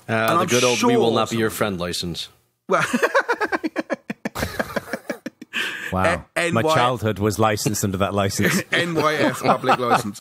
The good old "we will not be your friend" license. Well, wow. My childhood was licensed under that license. NYF public license.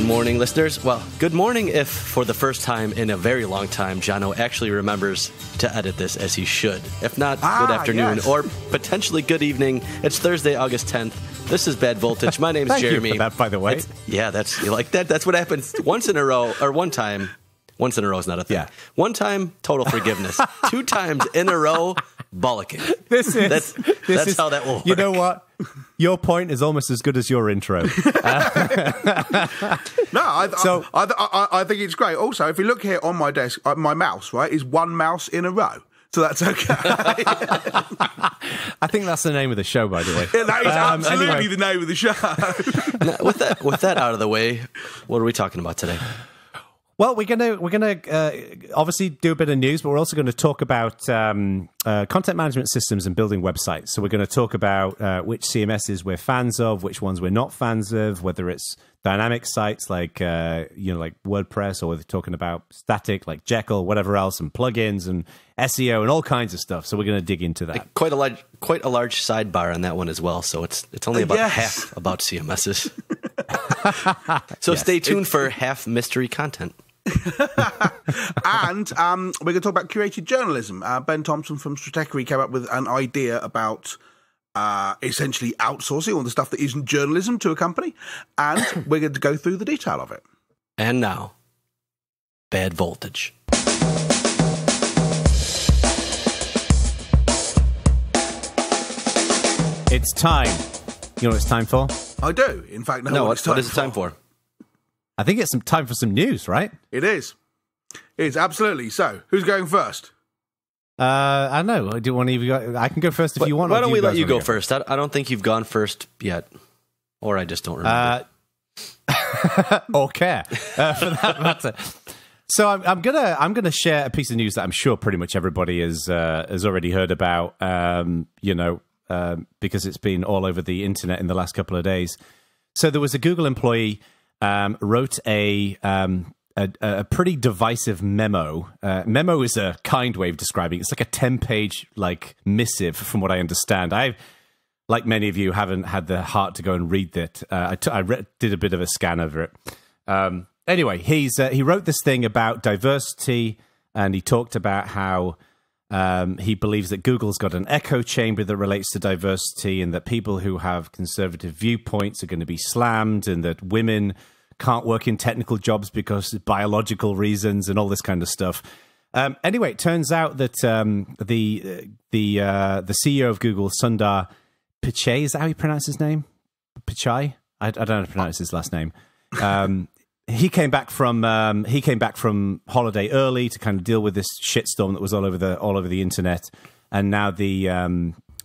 Morning, listeners. Well, good morning if, for the first time in a very long time, Jono actually remembers to edit this as he should. If not, good afternoon, or potentially good evening. It's Thursday, August 10th. This is Bad Voltage. My name's Jeremy. Thank you for that, by the way. That's you like that. That's what happens once in a row, or one time. Once in a row is not a thing. Yeah. One time, total forgiveness. 2 times in a row, bollocking. That's how that will work. You know what? Your point is almost as good as your intro. No, I think it's great. Also, if you look here on my desk, my mouse, right, is 1 mouse in a row. So that's okay. I think that's the name of the show, by the way. Yeah, that is absolutely the name of the show. Now, with that out of the way, what are we talking about today? Well, we're gonna obviously do a bit of news, but we're also going to talk about content management systems and building websites. So we're going to talk about which CMSs we're fans of, which ones we're not fans of, whether it's dynamic sites like like WordPress, or we're talking about static like Jekyll, whatever else, and plugins and SEO and all kinds of stuff. So we're going to dig into that. Quite a large sidebar on that one as well. So it's only about half about CMSs. So stay tuned for half mystery content. And we're going to talk about curated journalism. Ben Thompson from Stratechery came up with an idea about essentially outsourcing all the stuff that isn't journalism to a company, and we're going to go through the detail of it. And now, Bad Voltage. It's time. You know what it's time for? I do. In fact, what is it time for? I think it's time for some news, right? It is. It's absolutely. So, who's going first? I don't know. Do you want to? I can go first if you want. Why don't we let you go first? I don't think you've gone first yet, or I just don't remember. Or care for that matter. So I'm gonna share a piece of news that I'm sure pretty much everybody has already heard about. Because it's been all over the internet in the last couple of days. So there was a Google employee wrote a pretty divisive memo. Memo is a kind way of describing it. It's like a 10-page missive, from what I understand. I, like many of you, haven't had the heart to go and read it. I did a bit of a scan over it. Anyway, he wrote this thing about diversity, and he talked about how he believes that Google's got an echo chamber that relates to diversity, and that people who have conservative viewpoints are going to be slammed, and that women can't work in technical jobs because of biological reasons and all this kind of stuff. Anyway, it turns out that the CEO of Google, Sundar Pichai, is that how you pronounce his name? Pichai? I don't know how to pronounce his last name. He came back from holiday early to kind of deal with this shitstorm that was all over the internet, and now the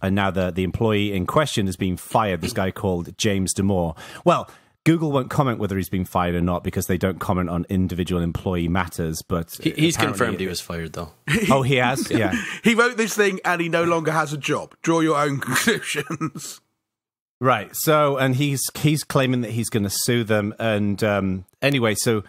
employee in question has been fired. This guy called James Damore. Well, Google won't comment whether he's been fired or not because they don't comment on individual employee matters. But he's confirmed he was fired, though. Oh, he has. Yeah, he wrote this thing and he no longer has a job. Draw your own conclusions. Right. So, and he's claiming that he's going to sue them. And anyway, so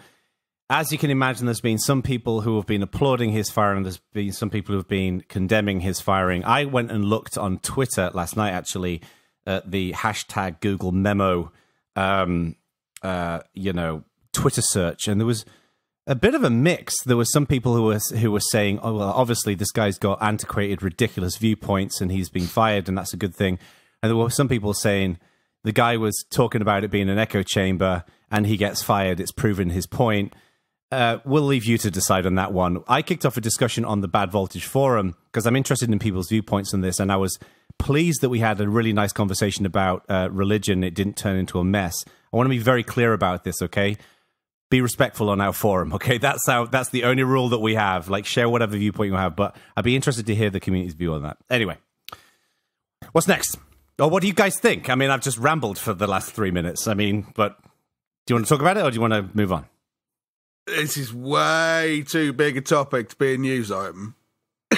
as you can imagine, there's been some people who have been applauding his firing. There's been some people who have been condemning his firing. I went and looked on Twitter last night, actually, at the hashtag Google Memo, Twitter search, and there was a bit of a mix. There were some people who were saying, "Oh, well, obviously this guy's got antiquated, ridiculous viewpoints, and he's been fired, and that's a good thing." And there were some people saying the guy was talking about it being an echo chamber, and he gets fired. It's proven his point. We'll leave you to decide on that one. I kicked off a discussion on the Bad Voltage forum because I'm interested in people's viewpoints on this, and I was pleased that we had a really nice conversation about religion. It didn't turn into a mess. I want to be very clear about this, okay? Be respectful on our forum, okay? That's the only rule that we have. Like, share whatever viewpoint you have, but I'd be interested to hear the community's view on that. Anyway, what's next? Oh, what do you guys think? I mean, I've just rambled for the last 3 minutes. I mean, but do you want to talk about it or do you want to move on? This is way too big a topic to be a news item.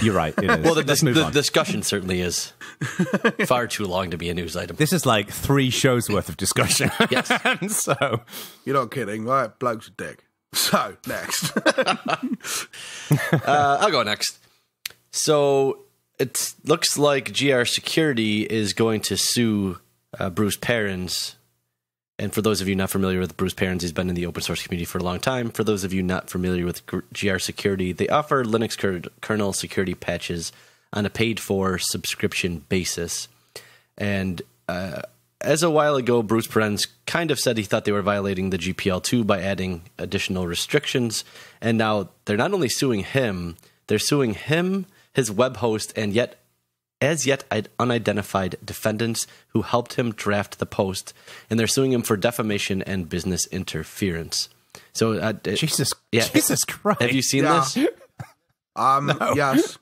You're right, it is. Well, the discussion certainly is far too long to be a news item. This is like 3 shows worth of discussion. Yes. So you're not kidding, right? Bloke's a dick. So, next. I'll go next. So, it looks like GRSecurity is going to sue Bruce Perens. And for those of you not familiar with Bruce Perens, he's been in the open source community for a long time. For those of you not familiar with GRSecurity, they offer Linux kernel security patches on a paid-for subscription basis. And as a while ago, Bruce Perens kind of said he thought they were violating the GPL2 by adding additional restrictions. And now they're not only suing him, they're suing him, his web host, and yet unidentified defendants who helped him draft the post, and they're suing him for defamation and business interference. So, Jesus Christ! Have you seen this? No. Yes.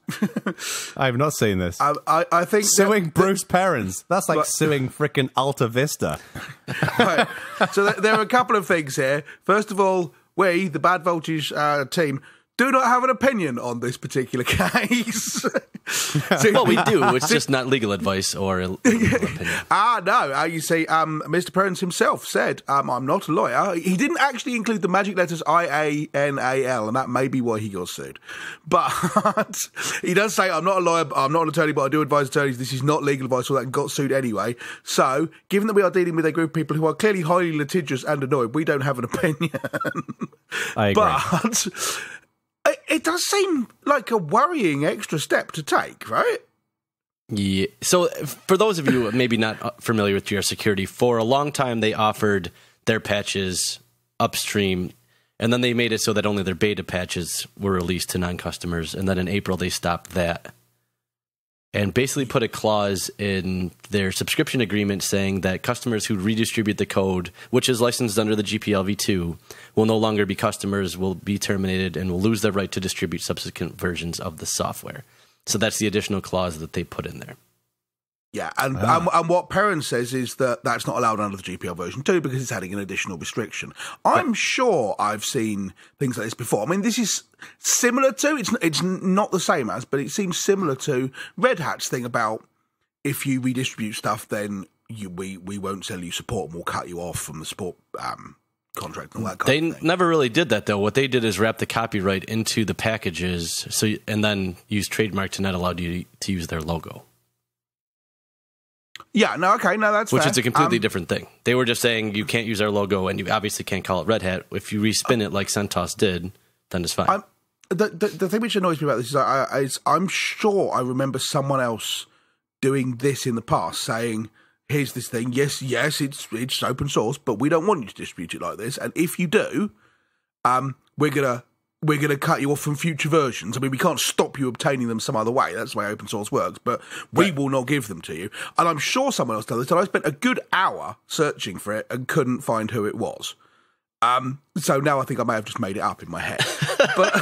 I have not seen this. I think suing Bruce Perens. That's like suing frickin' Alta Vista. Right. So there are a couple of things here. First of all, we, the Bad Voltage team, do not have an opinion on this particular case. Well, we do. It's just not legal advice or a legal opinion. No. You see, Mr. Perens himself said, I'm not a lawyer. He didn't actually include the magic letters IANAL, and that may be why he got sued. But he does say, I'm not a lawyer, I'm not an attorney, but I do advise attorneys. This is not legal advice, all that, and got sued anyway. So, given that we are dealing with a group of people who are clearly highly litigious and annoyed, we don't have an opinion. I agree. But it does seem like a worrying extra step to take, right? Yeah. So for those of you maybe not familiar with GRSecurity, for a long time they offered their patches upstream, and then they made it so that only their beta patches were released to non-customers, and then in April they stopped that. And basically put a clause in their subscription agreement saying that customers who redistribute the code, which is licensed under the GPL v2, will no longer be customers, will be terminated, and will lose their right to distribute subsequent versions of the software. So that's the additional clause that they put in there. Yeah, and what Perens says is that that's not allowed under the GPL version 2 because it's adding an additional restriction. I'm sure I've seen things like this before. I mean, this is similar to, it's not the same as, but it seems similar to Red Hat's thing about if you redistribute stuff, then we won't sell you support and we'll cut you off from the support contract and all that kind of thing. They never really did that, though. What they did is wrap the copyright into the packages and then use trademark to not allow you to use their logo. Yeah, no, okay, no, that's Which fair. is a completely different thing. They were just saying you can't use our logo, and you obviously can't call it Red Hat. If you respin it like CentOS did, then it's fine. The thing which annoys me about this is I'm sure I remember someone else doing this in the past, saying, here's this thing, yes, it's open source, but we don't want you to distribute it like this, and if you do, we're gonna cut you off from future versions. I mean, we can't stop you obtaining them some other way. That's the way open source works. But we will not give them to you. And I'm sure someone else done this. And I spent a good hour searching for it and couldn't find who it was. So now I think I may have just made it up in my head. But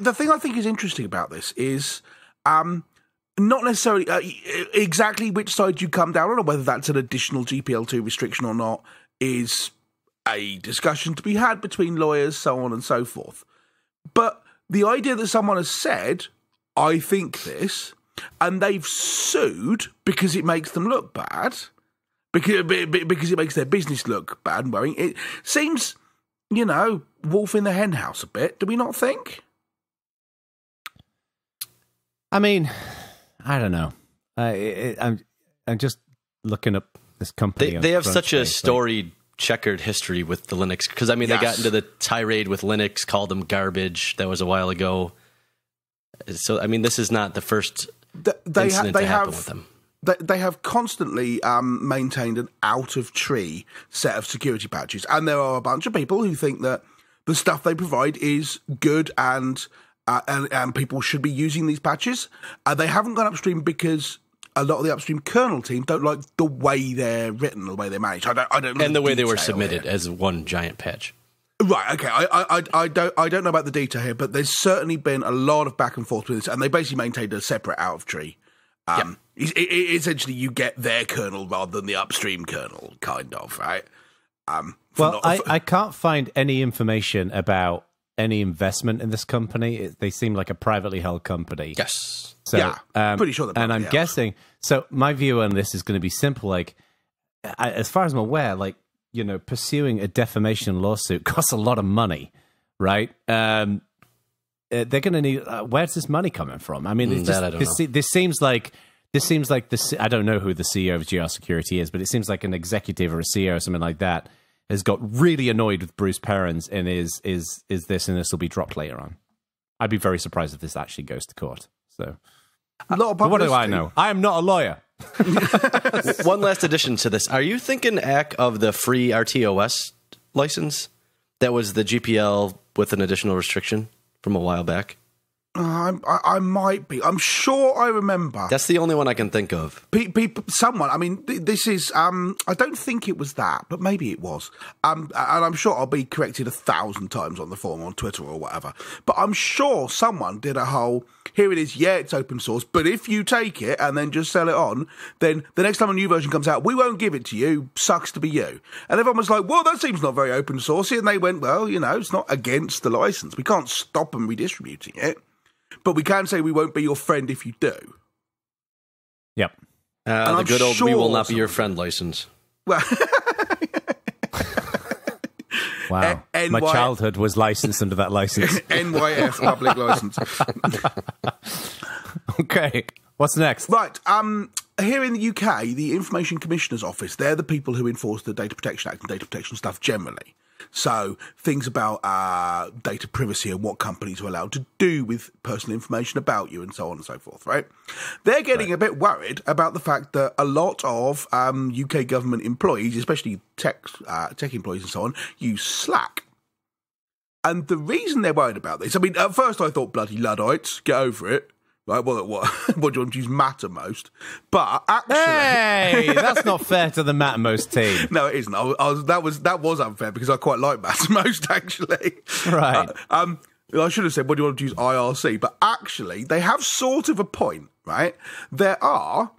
the thing I think is interesting about this is not necessarily exactly which side you come down on, or whether that's an additional GPL2 restriction or not, is a discussion to be had between lawyers, so on and so forth. But the idea that someone has said, I think this, and they've sued because it makes them look bad, because it makes their business look bad and worrying, it seems, wolf in the hen house a bit, do we not think? I mean, I don't know. I'm just looking up this company. They have such a storied checkered history with the Linux, because I mean they got into the tirade with Linux, called them garbage. That was a while ago. So I mean, this is not the first incident to happen with them. They have constantly maintained an out of tree set of security patches, and there are a bunch of people who think that the stuff they provide is good and people should be using these patches. They haven't gone upstream because a lot of the upstream kernel team don't like the way they're written, the way they're managed. I don't know. And the way they were submitted as one giant patch. Right, okay. I don't know about the detail here, but there's certainly been a lot of back and forth with this, and they basically maintained a separate out of tree Essentially, you get their kernel rather than the upstream kernel, kind of, right? I can't find any information about any investment in this company. They seem like a privately held company. Yes. So, yeah, pretty sure they're and I'm guessing, so my view on this is going to be simple. Like, as far as I'm aware, like, you know, pursuing a defamation lawsuit costs a lot of money, right? They're going to need, where's this money coming from? I mean, this seems like I don't know who the CEO of GRSecurity is, but it seems like an executive or a CEO or something like that has got really annoyed with Bruce Perens and is this, and this will be dropped later on. I'd be very surprised if this actually goes to court. So, what do I know? I am not a lawyer. One last addition to this. Are you thinking, Ack, of the free RTOS license that was the GPL with an additional restriction from a while back? I might be. I'm sure I remember. That's the only one I can think of. Someone. I mean, this is. I don't think it was that, but maybe it was. And I'm sure I'll be corrected 1,000 times on the forum, on Twitter or whatever. But I'm sure someone did a whole. Here it is. Yeah, it's open source. But if you take it and then just sell it on, then the next time a new version comes out, we won't give it to you. Sucks to be you. And everyone was like, "Well, that seems not very open sourcey." And they went, "Well, you know, it's not against the license. We can't stop them redistributing it. But we can say we won't be your friend if you do." Yep. The good old "we will not be your friend" license. Well, wow. My childhood was licensed under that license. NYF public license. Okay. What's next? Right. Here in the UK, the Information Commissioner's Office, they're the people who enforce the Data Protection Act and data protection stuff generally. So things about data privacy and what companies are allowed to do with personal information about you and so on and so forth, right? They're getting a bit worried about the fact that a lot of UK government employees, especially tech employees and so on, use Slack. And the reason they're worried about this, I mean, at first I thought, bloody Luddites, get over it. Right, what do you want to use Mattermost? But actually, hey, that's not fair to the Mattermost team. No, it isn't. That was unfair because I quite like Mattermost actually. Right. I should have said, what do you want to use IRC? But actually, they have sort of a point, right? There are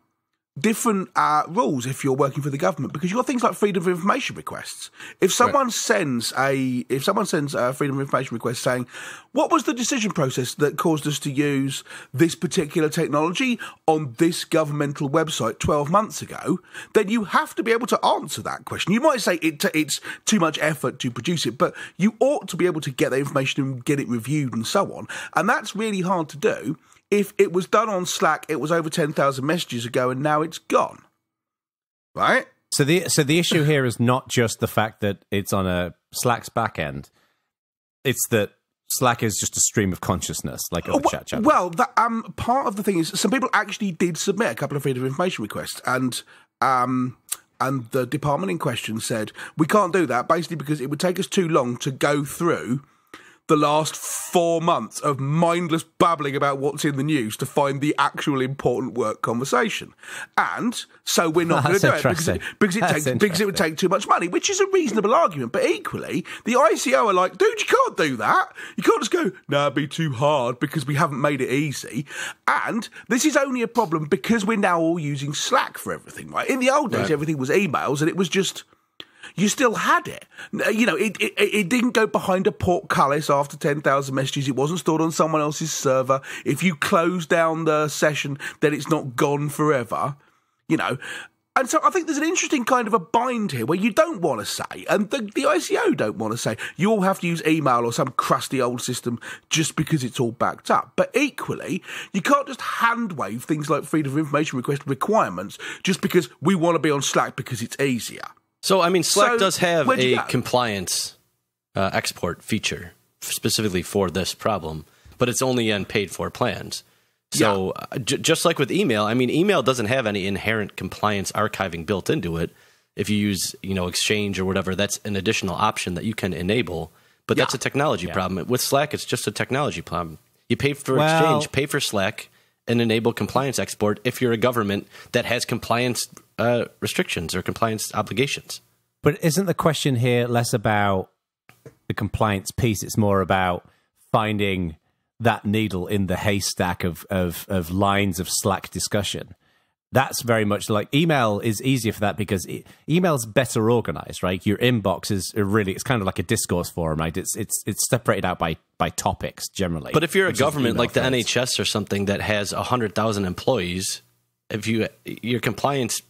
different rules if you're working for the government because you've got things like freedom of information requests. If someone sends a freedom of information request saying, what was the decision process that caused us to use this particular technology on this governmental website 12 months ago, then you have to be able to answer that question. You might say it's too much effort to produce it, but you ought to be able to get that information and get it reviewed and so on. And that's really hard to do. If it was done on Slack, it was over 10,000 messages ago, and now it's gone. Right? So the issue here is not just the fact that it's on a Slack's back end. It's that Slack is just a stream of consciousness, like other chat channels. Well, part of the thing is some people actually did submit a couple of freedom of information requests, and the department in question said, we can't do that, basically because it would take us too long to go through the last 4 months of mindless babbling about what's in the news to find the actual important work conversation. And so we're not going to do it because it would take too much money, which is a reasonable argument. But equally, the ICO are like, dude, you can't do that. You can't just go, no, it'd be too hard because we haven't made it easy. And this is only a problem because we're now all using Slack for everything, right? In the old days, everything was emails and it was just... You still had it. You know, it didn't go behind a portcullis after 10,000 messages. It wasn't stored on someone else's server. If you close down the session, then it's not gone forever, you know. And so I think there's an interesting kind of a bind here where you don't want to say, and the ICO don't want to say, you all have to use email or some crusty old system just because it's all backed up. But equally, you can't just hand wave things like freedom of information request requirements just because we want to be on Slack because it's easier. So, I mean, Slack does have a compliance export feature specifically for this problem, but it's only in paid-for plans. So, just like with email, I mean, email doesn't have any inherent compliance archiving built into it. If you use, you know, Exchange or whatever, that's an additional option that you can enable, but that's a technology problem. With Slack, it's just a technology problem. You pay for Exchange, pay for Slack, and enable compliance export if you're a government that has compliance restrictions or compliance obligations. But isn't the question here less about the compliance piece? It's more about finding that needle in the haystack of lines of Slack discussion. That's very much like email is easier for that because email's better organized, right? Your inbox is it's kind of like a discourse forum, right? It's separated out by topics generally. But if you're a government like the NHS or something that has 100,000 employees, your compliance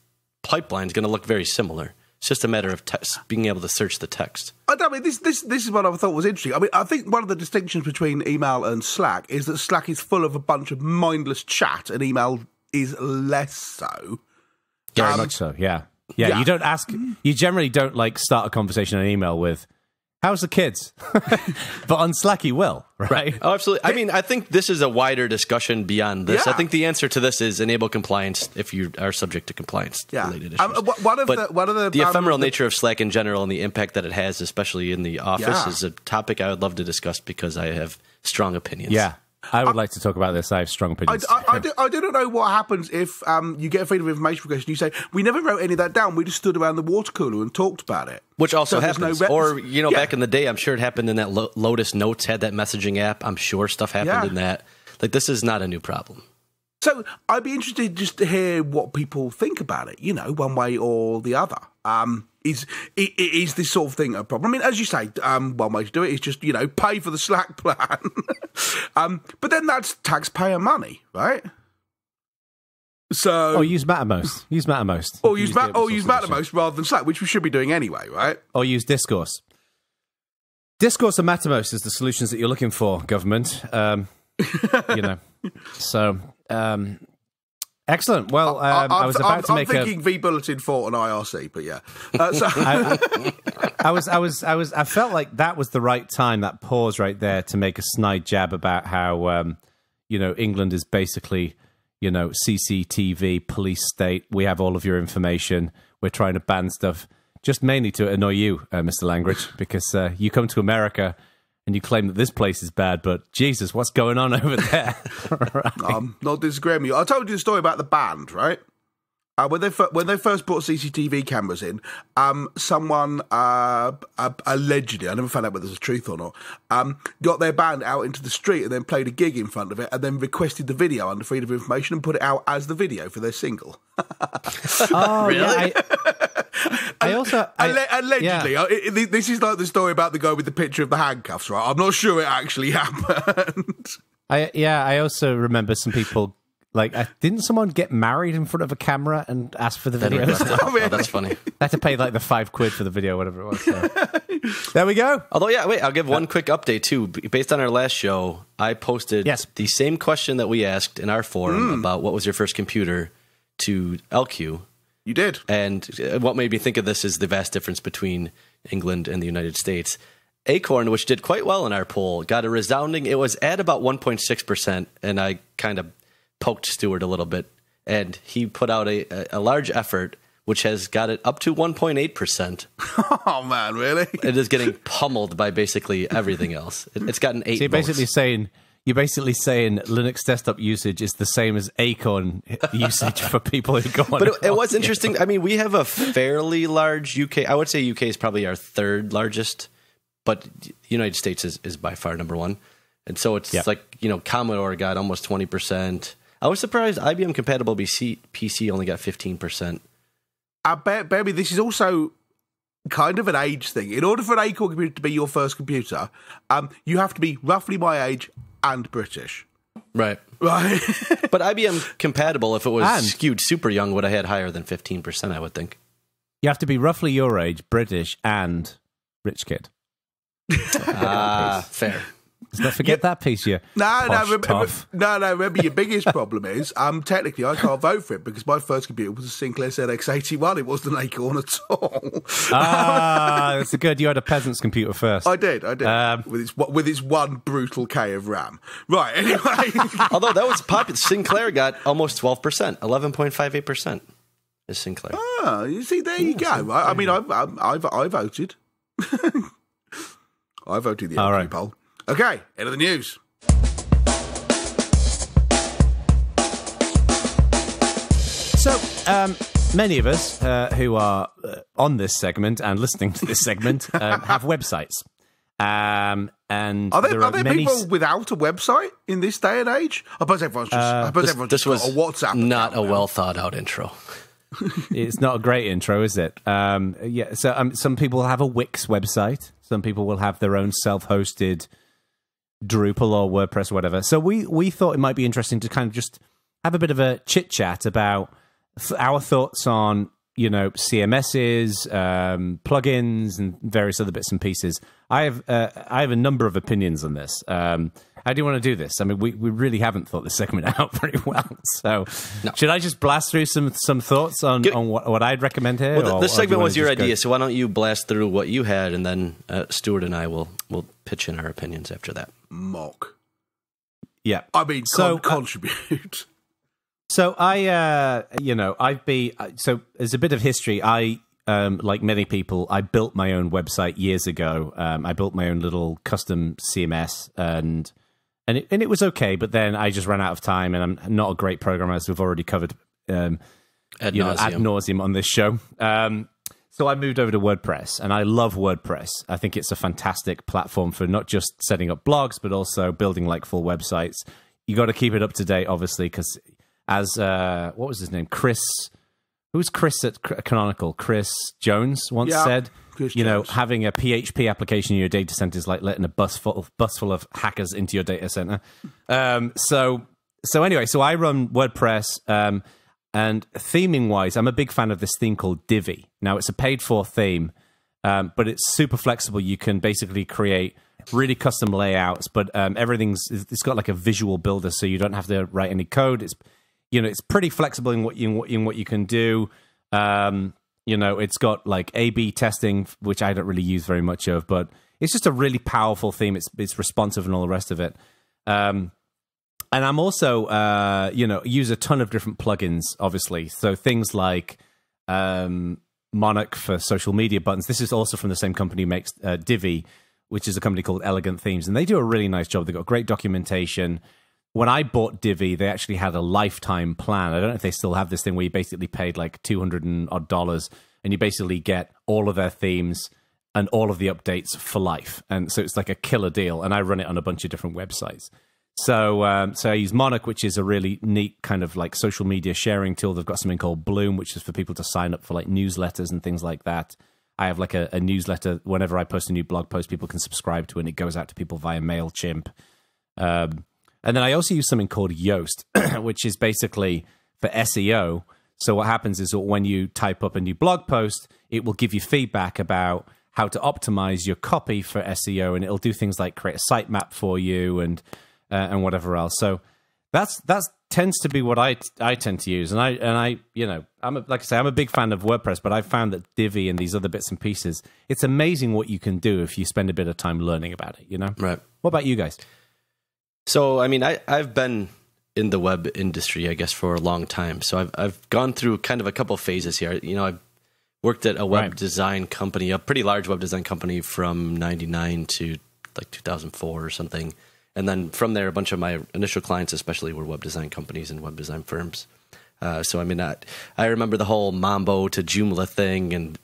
pipeline is going to look very similar. It's just a matter of being able to search the text. I mean, this is what I thought was interesting. I mean, I think one of the distinctions between email and Slack is that Slack is full of a bunch of mindless chat, and email is less so. Very much so, yeah. You don't ask, you generally don't like start a conversation on email with, how's the kids? But on Slack you will, right? Oh, absolutely. I mean, I think this is a wider discussion beyond this. Yeah. I think the answer to this is enable compliance if you are subject to compliance-related issues. One of the ephemeral nature of Slack in general and the impact that it has, especially in the office, is a topic I would love to discuss because I have strong opinions. Yeah. I would like to talk about this. I have strong opinions. I don't know what happens if you get a freedom of information request and you say, we never wrote any of that down, we just stood around the water cooler and talked about it. Which also happens. Back in the day, I'm sure it happened in that Lotus Notes had that messaging app. I'm sure stuff happened in that. Like, this is not a new problem. So I'd be interested just to hear what people think about it, one way or the other. Is this sort of thing a problem? I mean, as you say, one way to do it is just, pay for the Slack plan. But then that's taxpayer money, right? So, use Mattermost. Use Mattermost. Or use Mattermost rather than Slack, which we should be doing anyway, right? Or use Discourse. Discourse and Mattermost is the solutions that you're looking for, government. So, excellent. Well, I was about to make I'm thinking vBulletin Fort and IRC, but yeah. I felt like that was the right time, that pause right there, to make a snide jab about how, England is basically, CCTV, police state. We have all of your information. We're trying to ban stuff, just mainly to annoy you, Mr. Langridge, because you come to America and you claim that this place is bad, but Jesus, what's going on over there? Right. I'm not disagreeing with you. I told you the story about the band, right? When they first brought CCTV cameras in, someone allegedly, I never found out whether this was truth or not, got their band out into the street and then played a gig in front of it and then requested the video under freedom of information and put it out as the video for their single. Oh, really? Yeah, allegedly. This is like the story about the guy with the picture of the handcuffs, right? I'm not sure it actually happened. I also remember some people, didn't someone get married in front of a camera and ask for the video? Oh, that's funny. They had to pay the £5 for the video, whatever it was. So. There we go. Although, I'll give one quick update too. Based on our last show, I posted the same question that we asked in our forum about what was your first computer to LQ. You did. And what made me think of this is the vast difference between England and the United States. Acorn, which did quite well in our poll, got a resounding, it was at about 1.6%, and I kind of poked Stuart a little bit, and he put out a large effort, which has got it up to 1.8%. Oh, man, really? It is getting pummeled by basically everything else. It's gotten 8 So votes. You're basically saying Linux desktop usage is the same as Acorn usage for people who go on. But it was interesting. I mean, we have a fairly large UK. I would say UK is probably our third largest, but the United States is by far number one. And so it's Commodore got almost 20%. I was surprised IBM compatible PC only got 15%. Baby, this is also kind of an age thing. In order for an Acorn computer to be your first computer, you have to be roughly my age and British. Right. But IBM compatible, if it was skewed super young, would have had higher than 15%, I would think. You have to be roughly your age, British, and rich kid. Fair. Let's not forget that piece, you remember your biggest problem is, technically I can't vote for it because my first computer was a Sinclair ZX81. It wasn't an Acorn at all. That's good. You had a peasant's computer first. I did. With its one brutal K of RAM. Right, anyway. Although that was popular. Sinclair got almost 12%, 11.58% is Sinclair. You see, there you go. Right? I mean, I voted. I voted the LQ poll. Okay, end of the news. So, many of us who are on this segment and listening to this segment have websites. And are there people without a website in this day and age? I suppose everyone's just, this was got a WhatsApp. Not a well thought out intro. It's not a great intro, is it? So some people have a Wix website. Some people will have their own self-hosted Drupal or WordPress or whatever. So we thought it might be interesting to kind of just have a bit of a chit-chat about our thoughts on, CMSs, plugins, and various other bits and pieces. I have a number of opinions on this. How do you want to do this? I mean, we really haven't thought this segment out very well. So should I just blast through some thoughts on what I'd recommend here? Well, this segment was your idea, so why don't you blast through what you had, and then Stuart and I will pitch in our opinions after that. Mock. Yeah. I mean, contribute. So so as a bit of history, I, like many people, I built my own website years ago. I built my own little custom CMS, and it was okay, but then I just ran out of time, and I'm not a great programmer, as we've already covered ad nauseum on this show. So I moved over to WordPress, and I love WordPress. I think it's a fantastic platform for not just setting up blogs, but also building like full websites. You got to keep it up to date, obviously, because as what was his name? Who's Chris at Canonical? Chris Jones once said, having a PHP application in your data center is like letting a bus full of hackers into your data center. So anyway, so I run WordPress. And theming-wise, I'm a big fan of this theme called Divi. Now, it's a paid-for theme, but it's super flexible. You can basically create really custom layouts, but it's got like a visual builder, so you don't have to write any code. It's pretty flexible in what you can do. It's got like A/B testing, which I don't really use very much of, but it's just a really powerful theme. It's responsive and all the rest of it. And I'm also, use a ton of different plugins, obviously. So things like Monarch for social media buttons. This is also from the same company who makes Divi, which is a company called Elegant Themes. And they do a really nice job. They've got great documentation. When I bought Divi, they actually had a lifetime plan. I don't know if they still have this thing where you basically paid like $200 and odd, and you basically get all of their themes and all of the updates for life. And so it's like a killer deal. And I run it on a bunch of different websites. So I use Monarch, which is a really neat kind of like social media sharing tool. They've got something called Bloom, which is for people to sign up for like newsletters and things like that. I have like a newsletter. Whenever I post a new blog post, people can subscribe to it, and it goes out to people via MailChimp. And then I also use something called Yoast, which is basically for SEO. So what happens is that when you type up a new blog post, it will give you feedback about how to optimize your copy for SEO, and it'll do things like create a sitemap for you and whatever else. So that tends to be what I tend to use. And I I'm a big fan of WordPress, but I've found that Divi and these other bits and pieces, it's amazing what you can do if you spend a bit of time learning about it, Right. What about you guys? So, I mean, I've been in the web industry, I guess, for a long time. So I've gone through kind of a couple phases here. I've worked at a web design company, a pretty large web design company from 99 to like 2004 or something. And then from there, a bunch of my initial clients, especially, were web design companies and web design firms. So, I mean, I remember the whole Mambo to Joomla thing. And,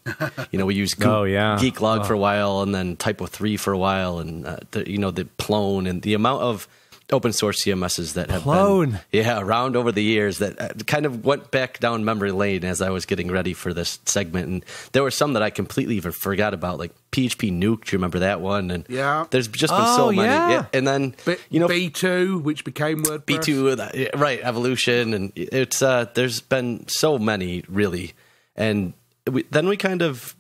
we used Geeklog for a while, and then Typo3 for a while, and, the Plone, and the amount of open source CMSs that have been around over the years that kind of went back down memory lane as I was getting ready for this segment. And there were some that I completely forgot about, like PHP Nuke. Do you remember that one? And there's just been so many. Yeah. And then B2, which became WordPress. B2, right? Evolution, and it's there's been so many, really. And then we kind of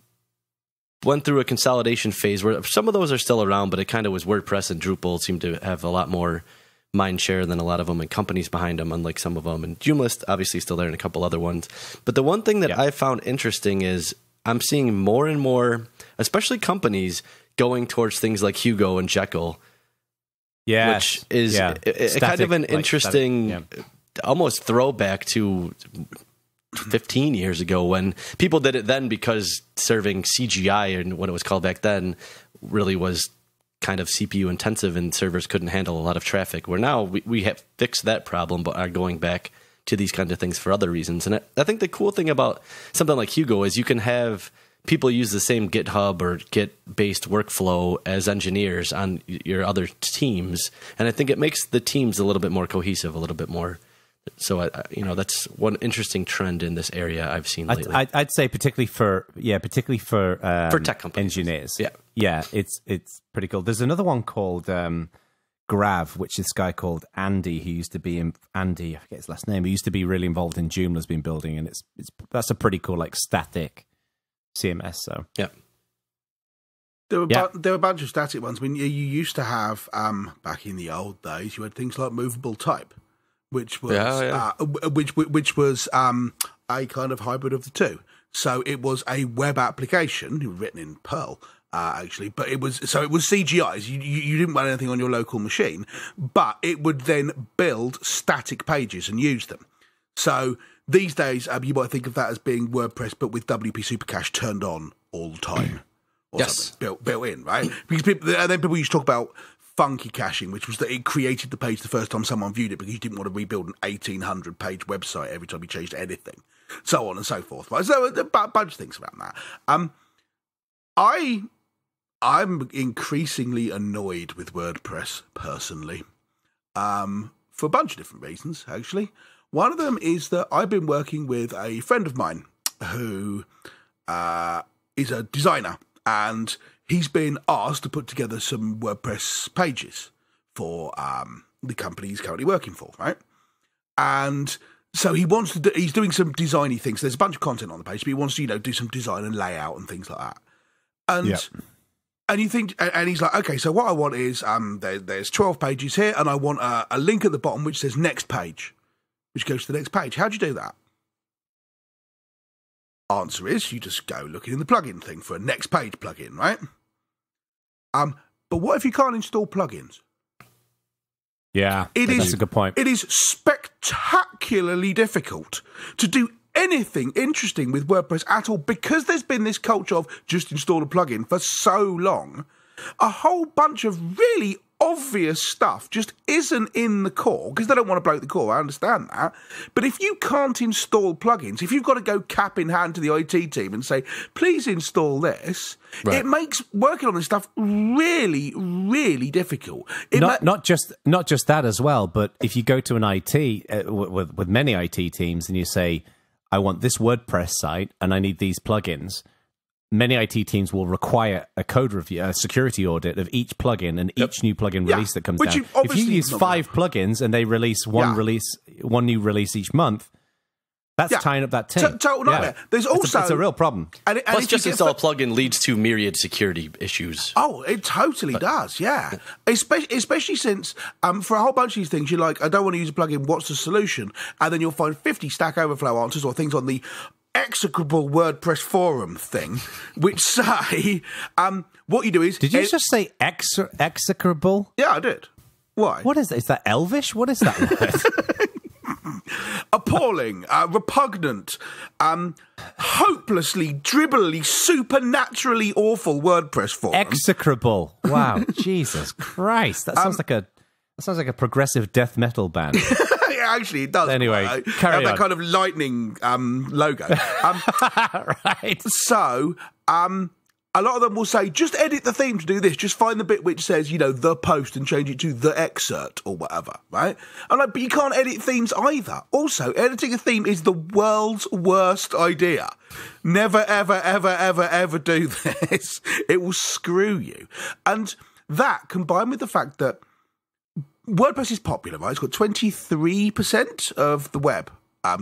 went through a consolidation phase where some of those are still around, but it kind of was WordPress and Drupal seemed to have a lot more mind share than a lot of them, and companies behind them, unlike some of them. And Joomla obviously still there, and a couple other ones. But the one thing that I found interesting is I'm seeing more and more, especially companies, going towards things like Hugo and Jekyll. Yeah, which is kind of an interesting, almost throwback to 15 years ago when people did it then, because serving CGI, and what it was called back then, really was kind of CPU intensive, and servers couldn't handle a lot of traffic, where now we have fixed that problem, but are going back to these kind of things for other reasons. And I think the cool thing about something like Hugo is you can have people use the same GitHub or Git-based workflow as engineers on your other teams, and I think it makes the teams a little bit more cohesive, a little bit more. So, that's one interesting trend in this area I've seen lately. I'd say particularly for tech companies, engineers. Yeah, it's pretty cool. There's another one called Grav, which this guy called Andy, who used to be Andy, I forget his last name. He used to be really involved in Joomla's been building, and that's a pretty cool like static CMS. So yeah. There were a bunch of static ones. I mean, you used to have back in the old days, you had things like movable type, which was which was a kind of hybrid of the two. So it was a web application written in Perl, actually, but it was CGI. You didn't run anything on your local machine, but it would then build static pages and use them. So these days, you might think of that as being WordPress, but with WP Supercache turned on all the time, or something built in, right? Because then people used to talk about funky caching, which was that it created the page the first time someone viewed it because you didn't want to rebuild an 1,800-page website every time you changed anything, so on and so forth. Right? So a bunch of things around that. I'm increasingly annoyed with WordPress personally, for a bunch of different reasons, actually. One of them is that I've been working with a friend of mine who is a designer, and he's been asked to put together some WordPress pages for the company he's currently working for, right? And so he wants to he's doing some designy things. There's a bunch of content on the page, but he wants to, do some design and layout and things like that. And you think, and he's like, okay, so what I want is there's 12 pages here, and I want a link at the bottom which says next page, which goes to the next page. How'd you do that? Answer is you just go looking in the plugin thing for a next page plugin, right? But what if you can't install plugins? Yeah, that's a good point. It is spectacularly difficult to do anything interesting with WordPress at all, because there's been this culture of just install a plugin for so long. A whole bunch of really obvious stuff just isn't in the core, because they don't want to bloat the core, I understand that. But if you can't install plugins, if you've got to go cap in hand to the IT team and say, please install this, it makes working on this stuff really, really difficult. Not just that as well, but if you go to an IT, with many IT teams, and you say, I want this WordPress site and I need these plugins, many IT teams will require a code review, a security audit of each plugin and each new plugin release that comes down. If you use 5 plugins and they release one new release each month, that's tying up that team. Total nightmare. There's also it's a real problem. Plus, just install a plugin leads to myriad security issues. Oh, it totally does. Yeah, especially since for a whole bunch of these things, you're like, I don't want to use a plugin. What's the solution? And then you'll find 50 Stack Overflow answers or things on the execrable WordPress forum thing, which say what you do is. Did you just say execrable? Yeah, I did. Why? What is that? Is that Elvish? What is that word? Appalling, repugnant, hopelessly, dribbly, supernaturally awful WordPress forum. Execrable. Wow, Jesus Christ! That sounds like a progressive death metal band. Actually, it does. Anyway, carry on. That kind of lightning logo. Right. So, a lot of them will say, just edit the theme to do this. Just find the bit which says, the post and change it to the excerpt or whatever, right? I'm like, but you can't edit themes either. Also, editing a theme is the world's worst idea. Never, ever, ever, ever, ever do this. It will screw you. And that, combined with the fact that WordPress is popular, right? It's got 23% of the web.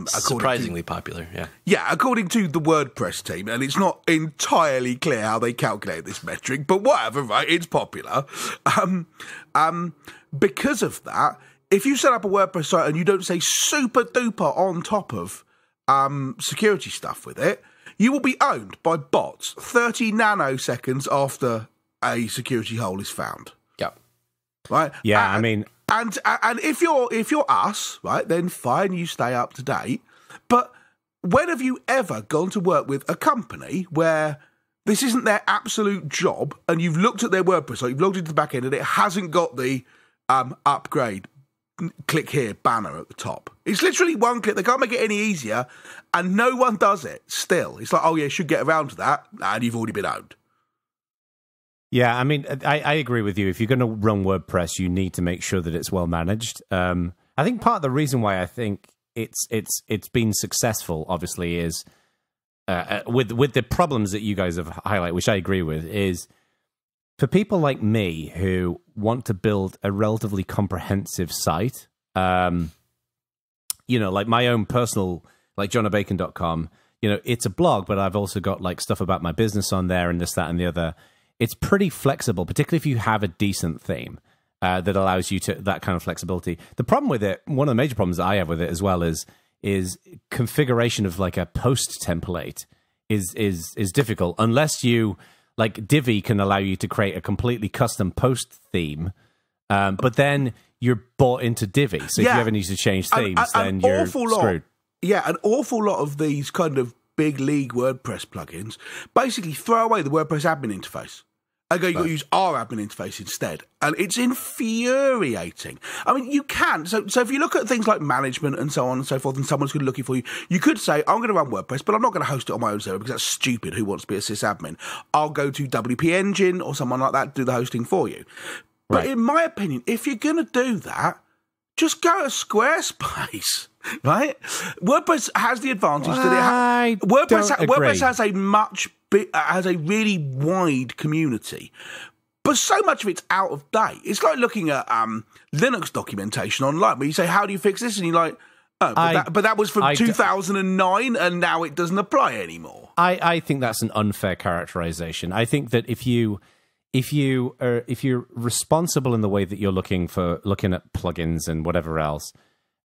Surprisingly popular, yeah. Yeah, according to the WordPress team, and it's not entirely clear how they calculate this metric, but whatever, right? It's popular. Because of that, if you set up a WordPress site and you don't say super duper on top of security stuff with it, you will be owned by bots 30 nanoseconds after a security hole is found. Yeah. Right? Yeah, I mean... And if you're us, right, then fine, you stay up to date. But when have you ever gone to work with a company where this isn't their absolute job, and you've looked at their WordPress, like you've logged into the back end, and it hasn't got the upgrade, click here banner at the top? It's literally one click. They can't make it any easier, and no one does it still. It's like, oh, yeah, you should get around to that, and you've already been owned. Yeah, I mean, I agree with you. If you're going to run WordPress, you need to make sure that it's well managed. I think part of the reason why I think it's been successful, obviously, is with the problems that you guys have highlighted, which I agree with, is for people like me who want to build a relatively comprehensive site, you know, like my own personal, like jonobacon.com, you know, it's a blog, but I've also got like stuff about my business on there and this, that, and the other. It's pretty flexible, particularly if you have a decent theme that allows you to that kind of flexibility. The problem with it, one of the major problems that I have with it as well, is configuration of like a post template is difficult unless you like Divi can allow you to create a completely custom post theme, but then you're bought into Divi. So if you ever need to change themes, then you're screwed. An awful lot of these kind of big league WordPress plugins basically throw away the WordPress admin interface. I go, you've got to use our admin interface instead. And it's infuriating. I mean, you can. So if you look at things like management and so on and so forth, and someone's going to be looking for you, you could say, I'm going to run WordPress, but I'm not going to host it on my own server because that's stupid. Who wants to be a sysadmin? I'll go to WP Engine or someone like that to do the hosting for you. But in my opinion, if you're going to do that, just go to Squarespace, right? WordPress has the advantage that WordPress has a really wide community, but so much of it's out of date. It's like looking at Linux documentation online where you say, "How do you fix this?" and you're like, "Oh, but that was from 2009, and now it doesn't apply anymore." I think that's an unfair characterization. I think that if you're responsible in the way that you're looking at plugins and whatever else,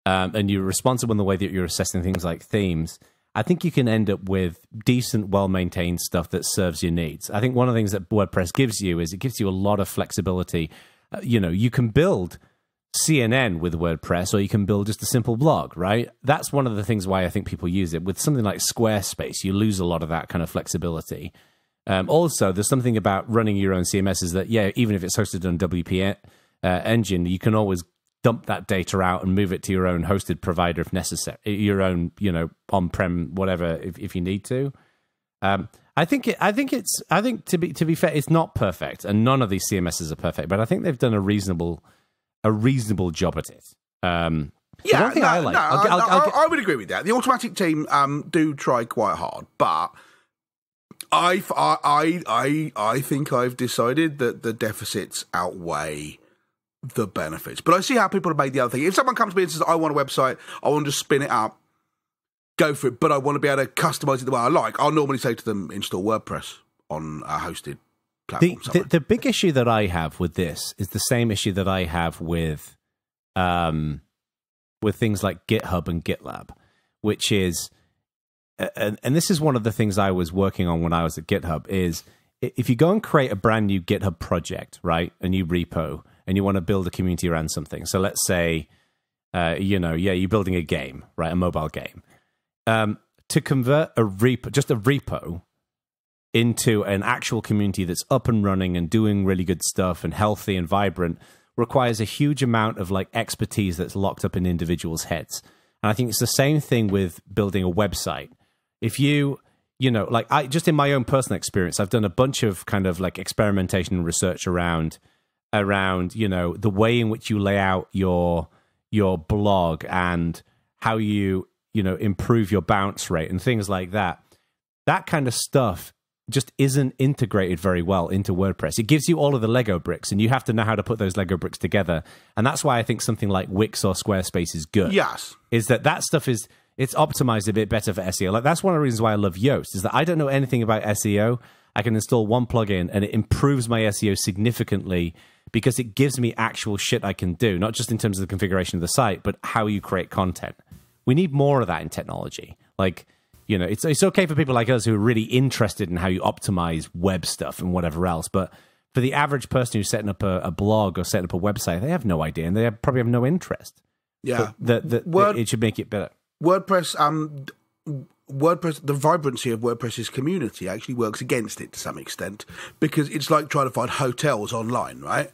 and you're responsible in the way that you're assessing things like themes, I think you can end up with decent, well-maintained stuff that serves your needs. I think one of the things that WordPress gives you is it gives you a lot of flexibility. You know, you can build CNN with WordPress, or you can build just a simple blog, right? That's one of the things why I think people use it. With something like Squarespace, you lose a lot of that kind of flexibility. Also, there's something about running your own CMSs that, even if it's hosted on WP Engine, you can always dump that data out and move it to your own hosted provider if necessary, your own, you know, on-prem, whatever, if you need to. I think to be fair, it's not perfect, and none of these CMSs are perfect, but I think they've done a reasonable job at it. I would agree with that. The Automatic team do try quite hard, but I think I've decided that the deficits outweigh the benefits. But I see how people have made the other thing. If someone comes to me and says, I want a website, I want to just spin it up, go for it, but I want to be able to customize it the way I like, I'll normally say to them, install WordPress on a hosted platform. The big issue that I have with this is the same issue that I have with things like GitHub and GitLab, which is, and this is one of the things I was working on when I was at GitHub, is if you go and create a brand new GitHub project, right, a new repo, and you want to build a community around something. So let's say, you're building a game, right, a mobile game. To convert a repo into an actual community that's up and running and doing really good stuff and healthy and vibrant requires a huge amount of like expertise that's locked up in individuals' heads. And I think it's the same thing with building a website. If just in my own personal experience, I've done a bunch of kind of like experimentation and research around the way in which you lay out your blog and how you improve your bounce rate and things like that. That kind of stuff just isn't integrated very well into WordPress. It gives you all of the Lego bricks, and you have to know how to put those Lego bricks together. And that's why I think something like Wix or Squarespace is good. Yes. Is that stuff it's optimized a bit better for SEO. Like, that's one of the reasons why I love Yoast, is that I don't know anything about SEO. I can install one plugin and it improves my SEO significantly because it gives me actual shit I can do, not just in terms of the configuration of the site, but how you create content. We need more of that in technology. Like, it's okay for people like us who are really interested in how you optimize web stuff and whatever else, but for the average person who's setting up a blog or setting up a website, they have no idea and they probably have no interest. Yeah. It should make it better. WordPress, the vibrancy of WordPress's community actually works against it to some extent, because it's like trying to find hotels online, right?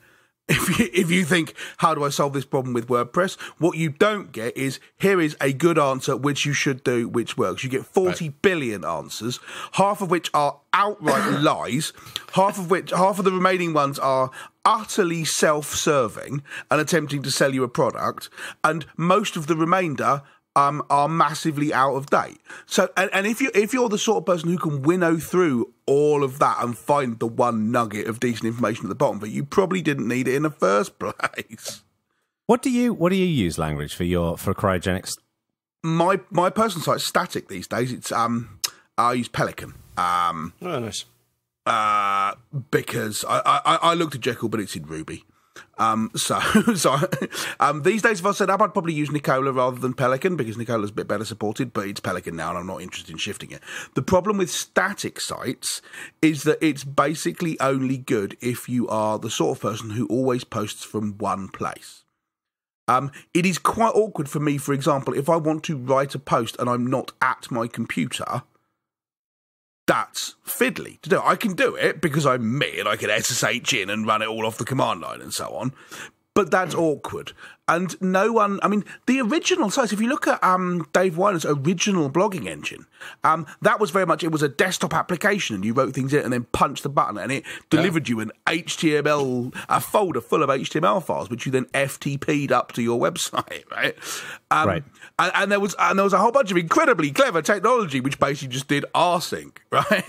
If you think, how do I solve this problem with WordPress? What you don't get is, here is a good answer, which you should do, which works. You get 40 billion answers, half of which are outright lies, half of the remaining ones are utterly self-serving and attempting to sell you a product, and most of the remainder are massively out of date. So, and if you're the sort of person who can winnow through all of that and find the one nugget of decent information at the bottom, but you probably didn't need it in the first place. What do you use, Langridge, for cryogenics? My personal site's static these days. It's I use Pelican. Oh, nice. Because I looked at Jekyll, but it's in Ruby. So these days, if I set up, I'd probably use Nicola rather than Pelican, because Nicola's a bit better supported, but it's Pelican now and I'm not interested in shifting it. The problem with static sites is that it's basically only good if you are the sort of person who always posts from one place. It is quite awkward for me, for example, if I want to write a post and I'm not at my computer. That's fiddly to do. I can do it because I'm me and I can SSH in and run it all off the command line and so on. But that's awkward. And no one, I mean, the original sites, if you look at Dave Weiner's original blogging engine, that was very much, it was a desktop application and you wrote things in it and then punched the button and it delivered you an a folder full of HTML files, which you then FTP'd up to your website, right? Right. And there was a whole bunch of incredibly clever technology which basically just did rsync, right?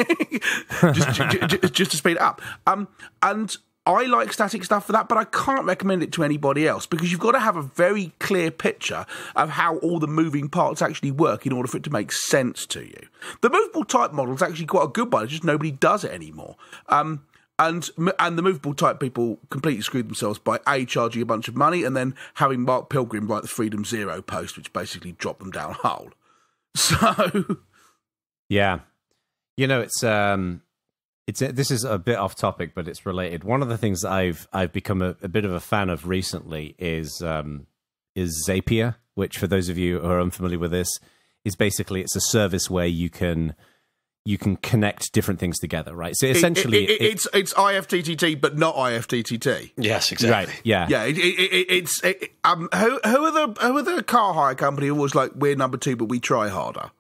just to speed it up. And I like static stuff for that, but I can't recommend it to anybody else because you've got to have a very clear picture of how all the moving parts actually work in order for it to make sense to you. The movable type model is actually quite a good one. It's just nobody does it anymore. And the movable type people completely screwed themselves by A, charging a bunch of money, and then having Mark Pilgrim write the Freedom Zero post, which basically dropped them down a hole. So, yeah, this is a bit off topic, but it's related. One of the things that I've become a bit of a fan of recently is Zapier, which, for those of you who are unfamiliar with this, is basically it's a service where you can connect different things together, right? So essentially, it's IFTTT, but not IFTTT. Yes, exactly. Right. Yeah. Yeah. Who are the car hire company who was like, we're number 2, but we try harder?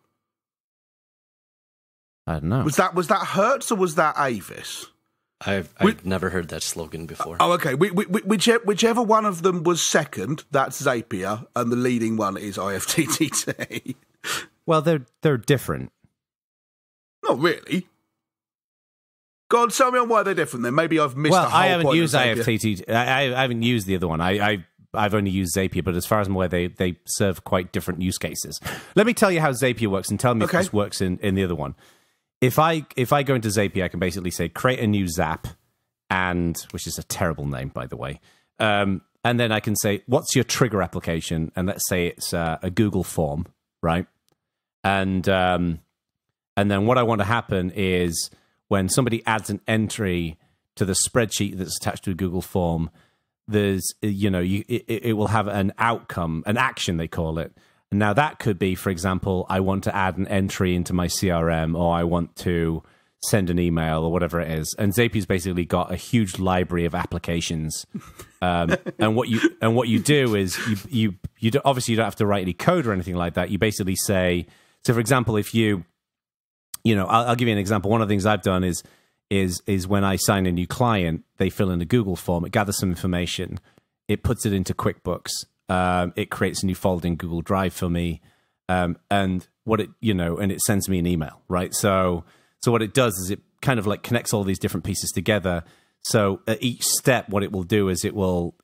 I don't know. Was that Hertz or was that Avis? I've never heard that slogan before. Oh, okay. Whichever one of them was second, that's Zapier, and the leading one is IFTTT. Well, they're different. Not really. God, tell me on why they're different then. Maybe I've missed the whole point. Well, I haven't used IFTTT. I haven't used the other one. I've only used Zapier, but as far as I'm aware, they serve quite different use cases. Let me tell you how Zapier works and tell me if this works in the other one. If I go into Zapier, I can basically say, create a new Zap, which is a terrible name, by the way. And then I can say, what's your trigger application? And let's say it's a Google form, right? And then what I want to happen is when somebody adds an entry to the spreadsheet that's attached to a Google form, there's, it will have an outcome, an action, they call it. Now, that could be, for example, I want to add an entry into my CRM, or I want to send an email, or whatever it is. And Zapier's basically got a huge library of applications. And what you do is you obviously you don't have to write any code or anything like that. You basically say, so for example, if I'll give you an example. One of the things I've done is when I sign a new client, they fill in a Google form, it gathers some information, it puts it into QuickBooks. It creates a new folder in Google Drive for me, and it sends me an email, right? So what it does is it kind of like connects all these different pieces together. So at each step, what it will do is it will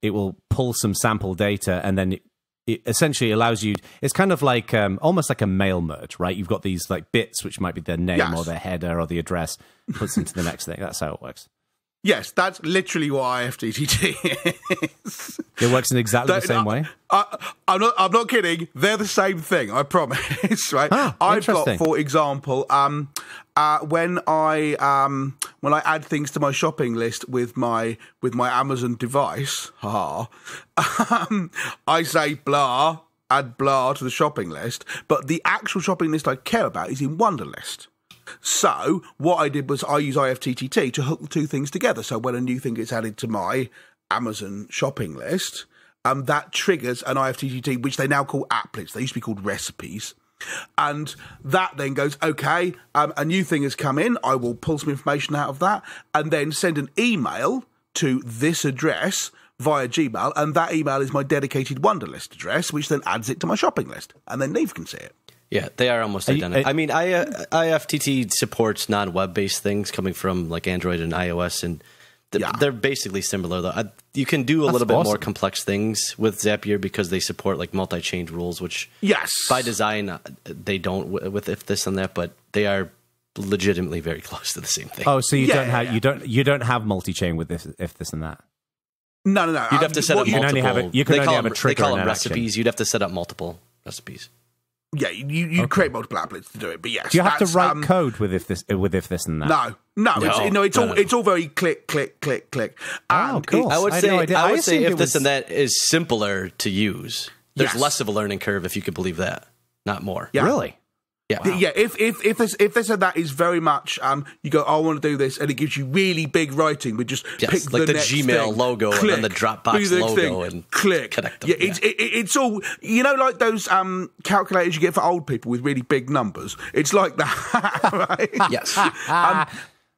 pull some sample data, and then it essentially allows you. It's kind of like almost like a mail merge, right? You've got these like bits which might be their name or their header or the address, puts into the next thing. That's how it works. Yes, that's literally what IFTTT is. It works in exactly the same way. I'm not kidding. They're the same thing. I promise. Right? I've got, for example, when I add things to my shopping list with my Amazon device, I say blah, add blah to the shopping list, but the actual shopping list I care about is in Wunderlist. So what I did was I use IFTTT to hook the two things together. So when a new thing gets added to my Amazon shopping list, that triggers an IFTTT, which they now call applets. They used to be called recipes. And that then goes, okay, a new thing has come in. I will pull some information out of that and then send an email to this address via Gmail. And that email is my dedicated Wunderlist address, which then adds it to my shopping list. And then Neve can see it. Yeah, they are almost identical. I mean, IFTTT supports non-web-based things coming from like Android and iOS, and they're basically similar, though. You can do a little bit more complex things with Zapier because they support like multi-chain rules, which by design they don't with if this and that, but they are legitimately very close to the same thing. Oh, so you don't have multi-chain with this if this and that. No. You'd have to set up multiple. You can only have a trigger. They call them recipes. You'd have to set up multiple recipes. Yeah, you create multiple applets to do it, but yes. Do you have to write code with if this and that? No. It's all very click. Oh, cool. I would say if this and that is simpler to use. There's less of a learning curve, if you could believe that, not more. Yeah. Really? Yeah, wow. Yeah. If this and that is very much, you go, I want to do this, and it gives you really big writing. We just pick like the next Gmail thing, logo click, and then the Dropbox logo and click. Connect them. Yeah, it's all like those calculators you get for old people with really big numbers. It's like that, right? Yes.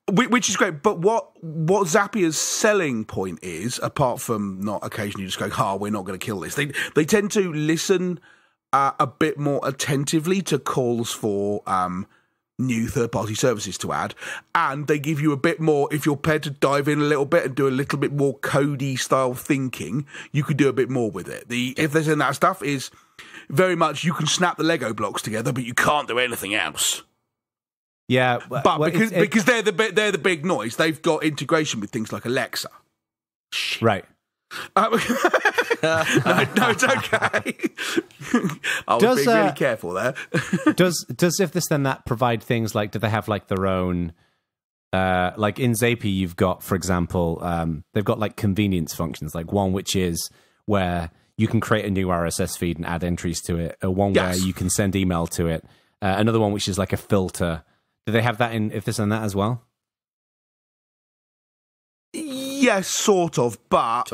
Which is great, but what Zapier's selling point is, apart from not occasionally just going, we're not going to kill this, they tend to listen a bit more attentively to calls for new third-party services to add, and they give you a bit more, if you're prepared to dive in a little bit and do a little bit more Cody style thinking, you could do a bit more with it. If there's in that stuff is very much, you can snap the Lego blocks together, but you can't do anything else. Yeah, but because they're the big noise, they've got integration with things like Alexa. Right. No, it's okay. I was being really careful there. Does if this then that provide things like, do they have like their own, like in Zapier you've got, for example, they've got like convenience functions, like one which is where you can create a new RSS feed and add entries to it, or one where you can send email to it, another one which is like a filter. Do they have that in if this and that as well? Yes, sort of, but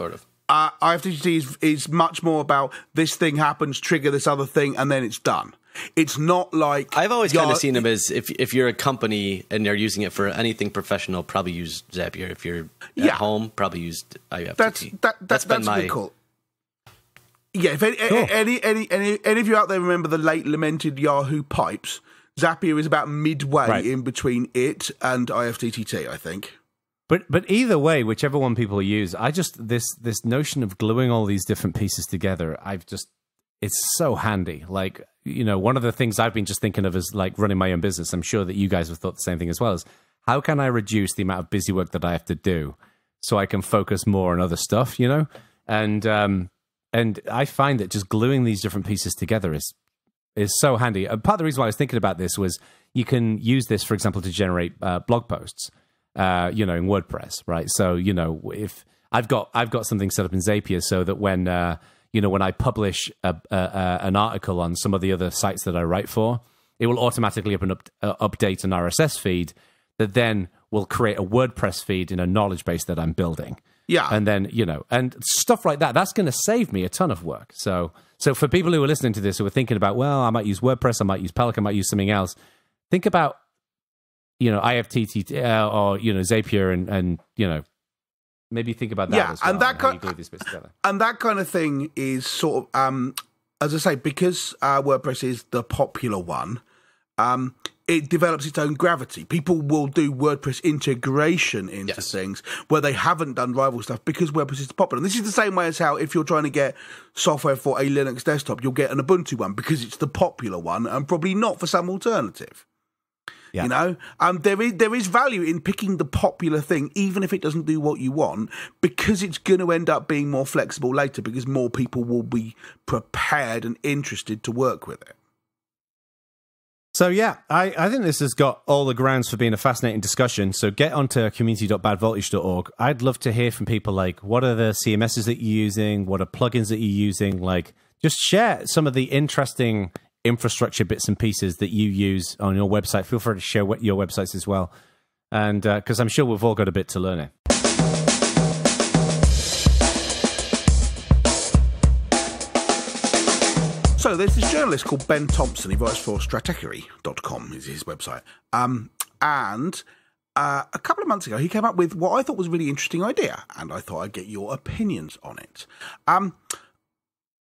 IFTTT is much more about this thing happens, trigger this other thing, and then it's done. It's not like... I've always kind of seen them as if you're a company and they're using it for anything professional, probably use Zapier. If you're at home, probably use IFTTT. That's been my... Cool. Yeah, if any of you out there remember the late lamented Yahoo pipes, Zapier is about midway in between it and IFTTT, I think. But either way, whichever one people use, I just this notion of gluing all these different pieces together, it's so handy. Like, you know, one of the things I've been just thinking of is like running my own business. I'm sure that you guys have thought the same thing as well. Is how can I reduce the amount of busy work that I have to do so I can focus more on other stuff, you know? And I find that just gluing these different pieces together is so handy. Part of the reason why I was thinking about this was you can use this, for example, to generate blog posts. You know, in WordPress, right? So, you know, if I've got something set up in Zapier so that when when I publish an article on some of the other sites that I write for, it will automatically update an RSS feed that then will create a WordPress feed in a knowledge base that I'm building. Yeah, and then and stuff like that. That's going to save me a ton of work. So for people who are listening to this who are thinking about, well, I might use WordPress, I might use Pelican, I might use something else. Think about IFTTT or Zapier and maybe think about that as well. And that how you glue these bits together. And that kind of thing is sort of as I say, because WordPress is the popular one, it develops its own gravity. People will do WordPress integration into things where they haven't done rival stuff because WordPress is popular. And this is the same way as how if you're trying to get software for a Linux desktop, you'll get an Ubuntu one because it's the popular one and probably not for some alternative. Yeah. You know, there is value in picking the popular thing, even if it doesn't do what you want, because it's going to end up being more flexible later because more people will be prepared and interested to work with it. So, yeah, I think this has got all the grounds for being a fascinating discussion. So get onto community.badvoltage.org. I'd love to hear from people like, what are the CMSs that you're using? What are plugins that you're using? Like, just share some of the interesting infrastructure bits and pieces that you use on your website. Feel free to share your websites as well. And because I'm sure we've all got a bit to learn in. So there's this journalist called Ben Thompson. He writes for Stratechery.com is his website. And a couple of months ago, he came up with what I thought was a really interesting idea, and I thought I'd get your opinions on it.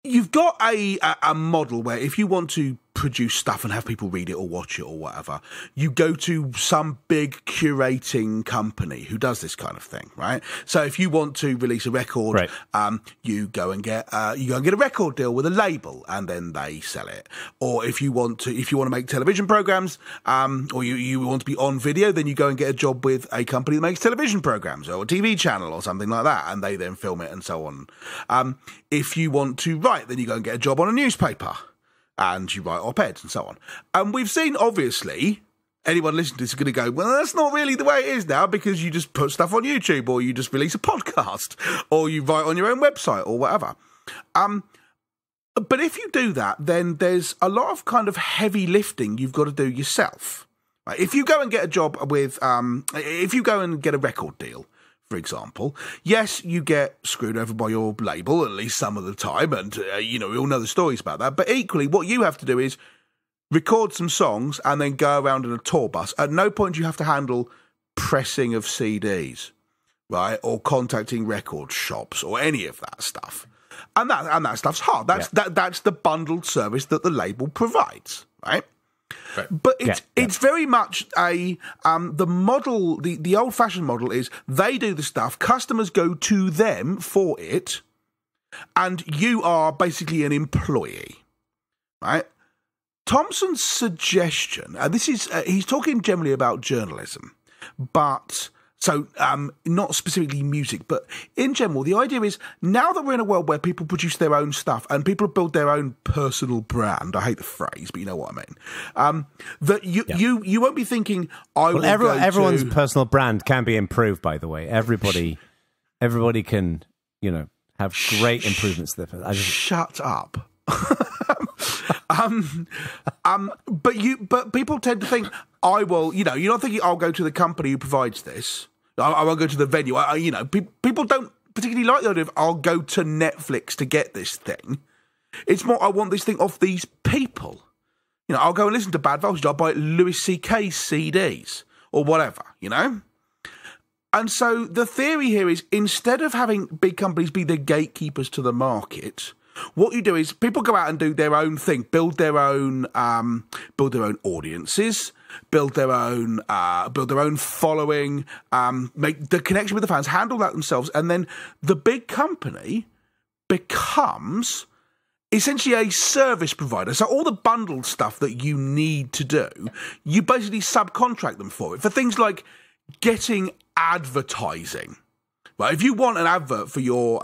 You've got a model where if you want to produce stuff and have people read it or watch it or whatever, you go to some big curating company who does this kind of thing, right? So if you want to release a record, right, you go and get a record deal with a label, and then they sell it. Or if you want to make television programs, or you want to be on video, then you go and get a job with a company that makes television programs or a TV channel or something like that, and they then film it and so on. If you want to write, then you go and get a job on a newspaper, and you write op-eds and so on. And we've seen, obviously, anyone listening to this is going to go, well, that's not really the way it is now, because you just put stuff on YouTube, or you just release a podcast, or you write on your own website, or whatever. But if you do that, then there's a lot of kind of heavy lifting you've got to do yourself. Right? If you go and get a job with, if you go and get a record deal, for example, yes, you get screwed over by your label at least some of the time, and we all know the stories about that. But equally, what you have to do is record some songs and then go around in a tour bus. At no point do you have to handle pressing of CDs, right, or contacting record shops or any of that stuff. And that stuff's hard. That's the bundled service that the label provides, right? Right. But it's very much the model, the old-fashioned model is they do the stuff, customers go to them for it, and you are basically an employee, right? Thompson's suggestion, and this is, he's talking generally about journalism, but... So, not specifically music, but in general, the idea is now that we're in a world where people produce their own stuff and people build their own personal brand, I hate the phrase, but you know what I mean, that you won't be thinking, everyone's personal brand can be improved, by the way. Everybody can, have great improvements to their Shut up. But people tend to think, you're not thinking I'll go to the company who provides this. I won't go to the venue. People don't particularly like the idea of I'll go to Netflix to get this thing. It's more I want this thing off these people. I'll go and listen to Bad Voltage. I'll buy Louis C.K.'s CDs or whatever. And so the theory here is instead of having big companies be the gatekeepers to the market, what you do is people go out and do their own thing, build their own audiences, build their own following, make the connection with the fans, handle that themselves, and then the big company becomes essentially a service provider. So all the bundled stuff that you need to do, you basically subcontract them for it. For things like getting advertising, right? If you want an advert for your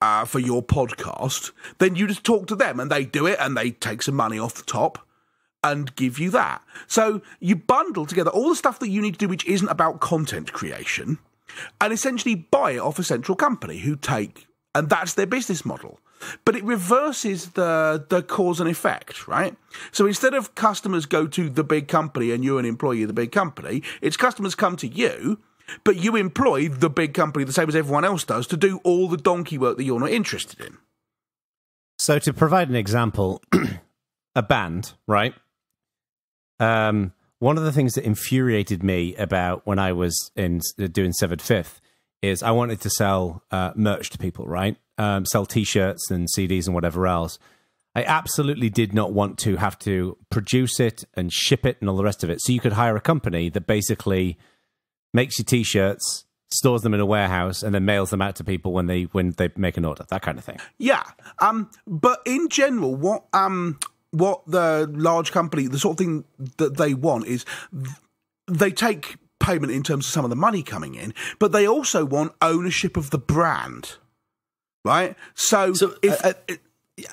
podcast, then you just talk to them and they do it and they take some money off the top and give you that. So you bundle together all the stuff that you need to do which isn't about content creation and essentially buy it off a central company and that's their business model. But it reverses the cause and effect, right? So instead of customers go to the big company and you're an employee of the big company, it's customers come to you, but you employ the big company the same as everyone else does to do all the donkey work that you're not interested in. So to provide an example, a band, right? One of the things that infuriated me about when I was doing Severed Fifth is I wanted to sell merch to people, right? Sell T-shirts and CDs and whatever else. I absolutely did not want to have to produce it and ship it and all the rest of it. So you could hire a company that basically makes your T-shirts, stores them in a warehouse, and then mails them out to people when they make an order, that kind of thing. Yeah, but in general, what the large company, the sort of thing that they want is they take payment in terms of some of the money coming in, but they also want ownership of the brand, right? So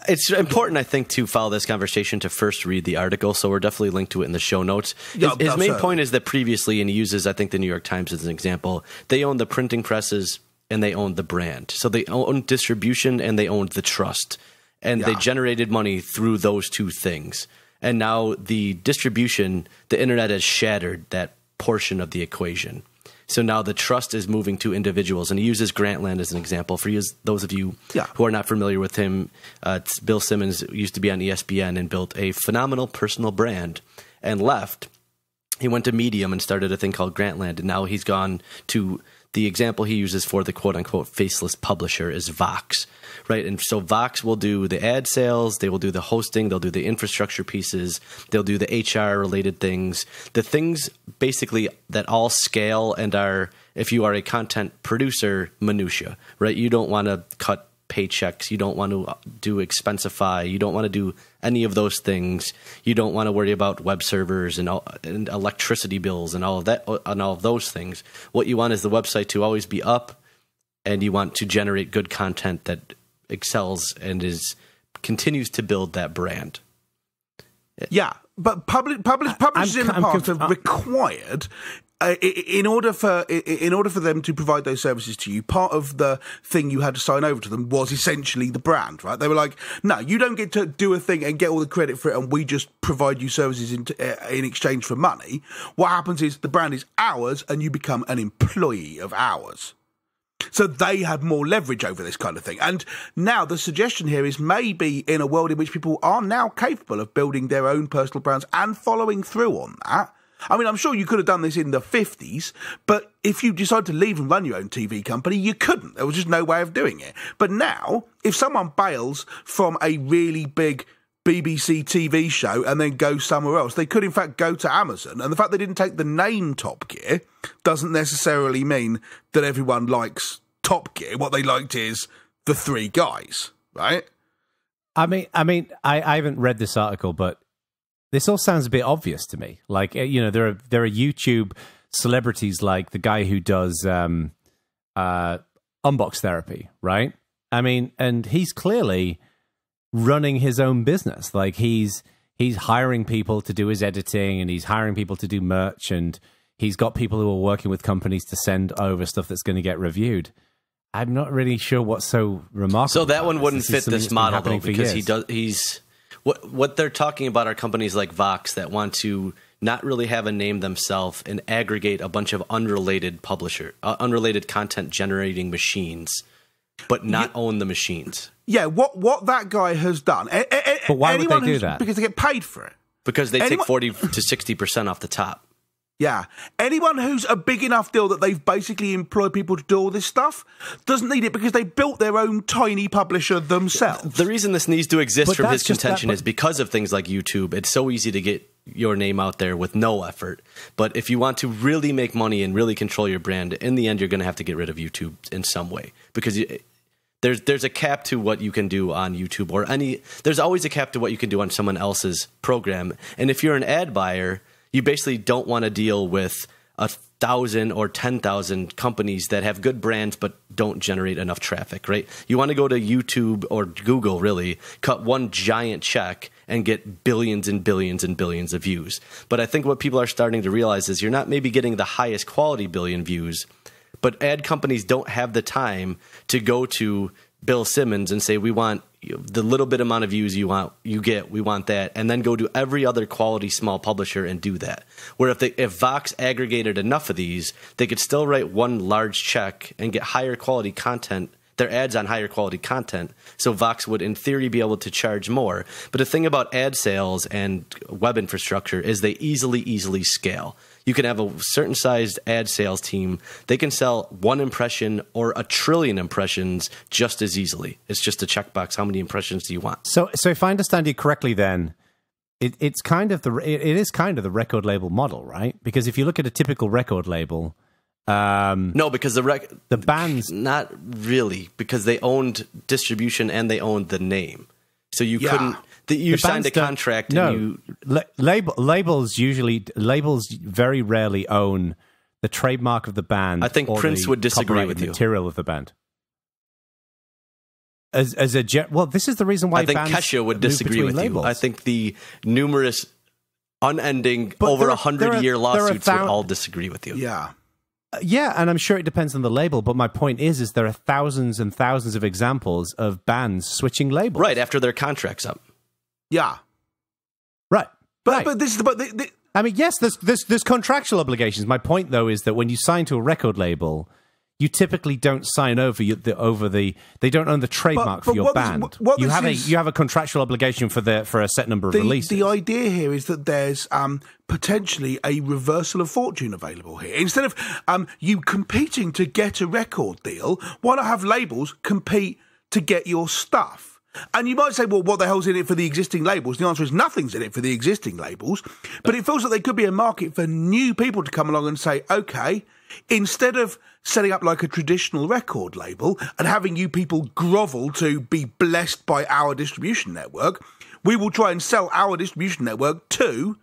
it's important, I think, to follow this conversation to first read the article, so we're definitely linked to it in the show notes. His main point is that previously, and he uses, I think, the New York Times as an example, they own the printing presses and they owned the brand. So they owned distribution and they owned the trust. And they generated money through those two things. And now the distribution, the internet has shattered that portion of the equation. So now the trust is moving to individuals. And he uses Grantland as an example. For those of you who are not familiar with him, Bill Simmons used to be on ESPN and built a phenomenal personal brand and left. He went to Medium and started a thing called Grantland. And now he's gone to the example he uses for the quote-unquote faceless publisher is Vox, right? And so Vox will do the ad sales, they will do the hosting, they'll do the infrastructure pieces, they'll do the HR-related things, the things basically that all scale and are, if you are a content producer, minutia, right? You don't want to cut paychecks, you don't want to do Expensify, you don't want to do any of those things, you don't want to worry about web servers and electricity bills and all of that, and all of those things. What you want is the website to always be up, and you want to generate good content that excels and continues to build that brand. Yeah, but publishers in the past have required, in order for them to provide those services to you, part of the thing you had to sign over to them was essentially the brand, right? They were like, no, you don't get to do a thing and get all the credit for it, and we just provide you services in exchange for money. What happens is the brand is ours, and you become an employee of ours. So they have more leverage over this kind of thing. And now the suggestion here is maybe in a world in which people are now capable of building their own personal brands and following through on that. I mean, I'm sure you could have done this in the 50s, but if you decide to leave and run your own TV company, you couldn't. There was just no way of doing it. But now, if someone bails from a really big BBC TV show and then go somewhere else, they could in fact go to Amazon. And the fact they didn't take the name Top Gear doesn't necessarily mean that everyone likes Top Gear. What they liked is the three guys, right? I mean, I haven't read this article, but this all sounds a bit obvious to me. Like, you know, there are YouTube celebrities like the guy who does unbox therapy, right? I mean, and he's clearly running his own business. Like he's hiring people to do his editing, and he's hiring people to do merch, and he's got people who are working with companies to send over stuff that's going to get reviewed. I'm not really sure what's so remarkable. So that one wouldn't fit this model though, because he's what they're talking about are companies like Vox that want to not really have a name themselves and aggregate a bunch of unrelated content generating machines, but not own the machines. Yeah, what that guy has done. But why would they do that? Because they get paid for it. Because they take 40 to 60% off the top. Yeah. Anyone who's a big enough deal that they've basically employed people to do all this stuff doesn't need it because they built their own tiny publisher themselves. The reason this needs to exist from his contention is because of things like YouTube. It's so easy to get your name out there with no effort. But if you want to really make money and really control your brand, in the end, you're going to have to get rid of YouTube in some way. Because there's a cap to what you can do on YouTube there's always a cap to what you can do on someone else's program. And if you're an ad buyer, you basically don't want to deal with 1,000 or 10,000 companies that have good brands but don't generate enough traffic, right? You want to go to YouTube or Google, really, cut one giant check and get billions and billions and billions of views. But I think what people are starting to realize is you're not maybe getting the highest quality billion views, but ad companies don't have the time to go to Bill Simmons and say, we want the little bit amount of views we want that, and then go to every other quality small publisher and do that. Where if Vox aggregated enough of these, they could still write one large check and get higher quality content, their ads on higher quality content. So Vox would, in theory, be able to charge more. But the thing about ad sales and web infrastructure is they easily scale. You can have a certain sized ad sales team. They can sell one impression or 1 trillion impressions just as easily. It's just a checkbox. How many impressions do you want? So if I understand you correctly, then it is kind of the record label model, right? Because if you look at a typical record label, no, because the bands not really, because they owned distribution and they owned the name. So you couldn't. You signed a contract. Labels very rarely own the trademark of the band. I think Prince would disagree with you. Material of the band. This is the reason why I think Kesha would disagree with you. I think the numerous, unending, over 100-year lawsuits would all disagree with you. Yeah. Yeah, and I'm sure it depends on the label, but my point is there are thousands and thousands of examples of bands switching labels. Right, after their contract's up. Yeah. Right. But this is I mean, yes, there's contractual obligations. My point, though, is that when you sign to a record label, you typically don't sign over they don't own the trademark for your band. You have a contractual obligation for a set number of releases. The idea here is that there's potentially a reversal of fortune available here. Instead of you competing to get a record deal, why not have labels compete to get your stuff? And you might say, well, what the hell's in it for the existing labels? The answer is nothing's in it for the existing labels. But it feels like there could be a market for new people to come along and say, okay, instead of setting up like a traditional record label and having you people grovel to be blessed by our distribution network, we will try and sell our distribution network to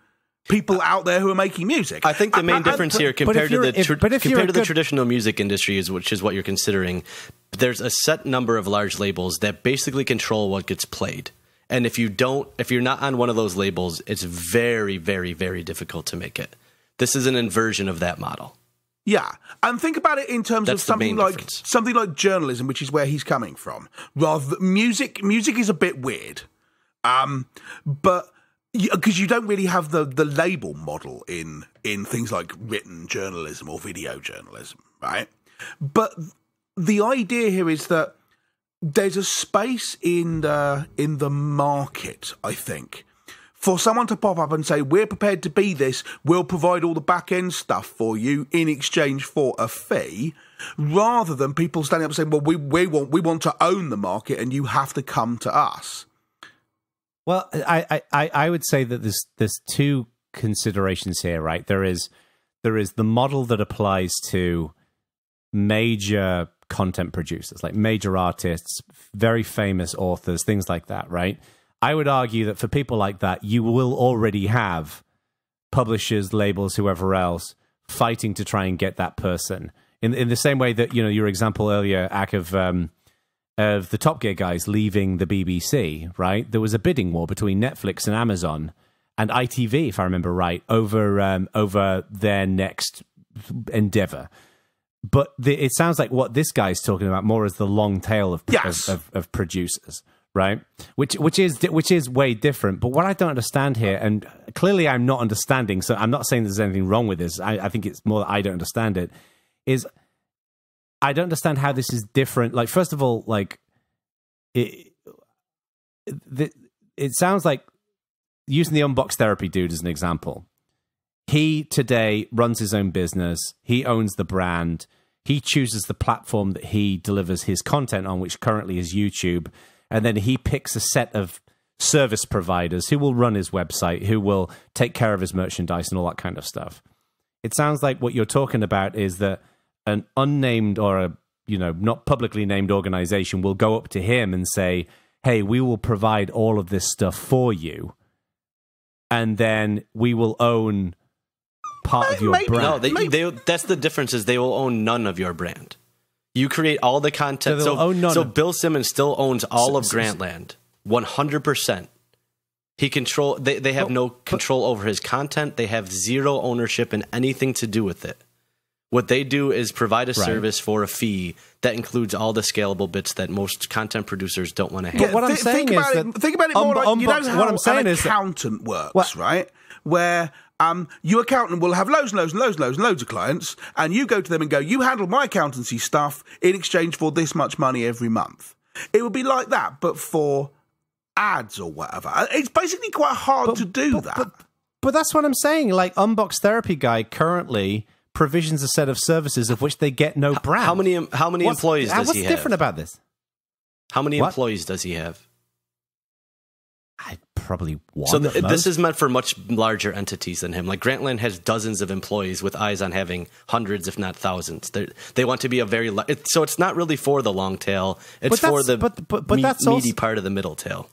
people out there who are making music. I think the main difference here compared to the traditional music industry, which is what you're considering, there's a set number of large labels that basically control what gets played. And if you're not on one of those labels, it's very, very, very difficult to make it. This is an inversion of that model. Yeah, and think about it in terms of something like journalism, which is where he's coming from. Rather than music is a bit weird, but because you don't really have the label model in things like written journalism or video journalism, right? But the idea here is that there's a space in the market, I think, for someone to pop up and say, we're prepared to be this, we'll provide all the back-end stuff for you in exchange for a fee, rather than people standing up and saying, well, we want to own the market and you have to come to us. Well, I would say that there's two considerations here, right? There is the model that applies to major content producers, like major artists, very famous authors, things like that, right? I would argue that for people like that, you will already have publishers, labels, whoever else, fighting to try and get that person. In the same way that, your example earlier, Ak, of the Top Gear guys leaving the BBC, right? There was a bidding war between Netflix and Amazon and ITV, if I remember right, over their next endeavor. But it sounds like what this guy's talking about more is the long tail of producers, right? Which is way different. But what I don't understand here, and clearly I'm not understanding, so I'm not saying there's anything wrong with this. I think it's more that I don't understand it. Is I don't understand how this is different. Like, first of all, like it sounds like, using the Unbox Therapy dude as an example. He today runs his own business. He owns the brand. He chooses the platform that he delivers his content on, which currently is YouTube. And then he picks a set of service providers who will run his website, who will take care of his merchandise and all that kind of stuff. It sounds like what you're talking about is that an unnamed or a not publicly named organization will go up to him and say, hey, we will provide all of this stuff for you. And then we will own part of your brand. No, that's the difference, is they will own none of your brand. You create all the content. So Bill Simmons still owns all of Grantland, 100%. They have no control over his content. They have zero ownership in anything to do with it. What they do is provide a service for a fee that includes all the scalable bits that most content producers don't want to have. But what I'm saying is think about it more like, how an accountant works, right? Where your accountant will have loads of clients, and you go to them and go, you handle my accountancy stuff in exchange for this much money every month. It would be like that, but for ads or whatever. It's basically quite hard to do that. But that's what I'm saying. Like, Unbox Therapy guy currently provisions a set of services of which they get no brand. How many employees does he have? What's different about this? How many employees does he have? Probably one. So this is meant for much larger entities than him. Like, Grantland has dozens of employees with eyes on having hundreds, if not thousands. They want to be a very so it's not really for the long tail. It's for the meaty part of the middle tail.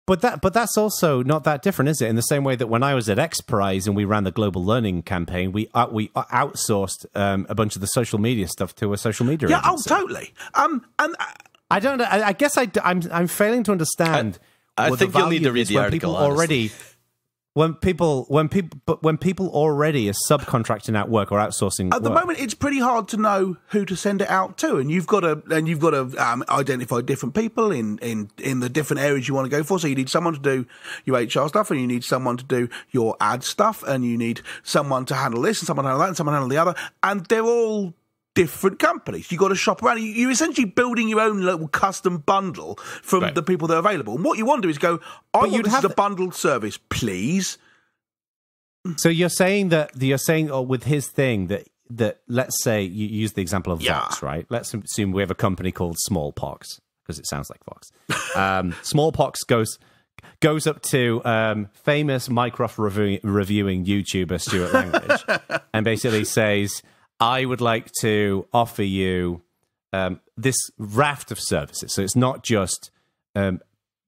But that's also not that different, is it? In the same way that when I was at X Prize and we ran the global learning campaign, we outsourced a bunch of the social media stuff to a social media agency. Oh, totally. And I don't. I guess I'm failing to understand. I think you'll need to read the article. when people already are subcontracting out work or outsourcing at the moment, it's pretty hard to know who to send it out to, and you've got to identify different people in the different areas you want to go for. So you need someone to do your HR stuff, and you need someone to do your ad stuff, and you need someone to handle this, and someone to handle that, and someone to handle the other, and they're all different companies. You've got to shop around. You're essentially building your own little custom bundle from the people that are available. And what you want to do is go, I want this as a bundled service, please. So you're saying with his thing that let's say you use the example of Vox, right? Let's assume we have a company called Smallpox, because it sounds like Fox. Smallpox goes up to famous Mycroft reviewing YouTuber Stuart Langridge and basically says, I would like to offer you this raft of services. So it's not just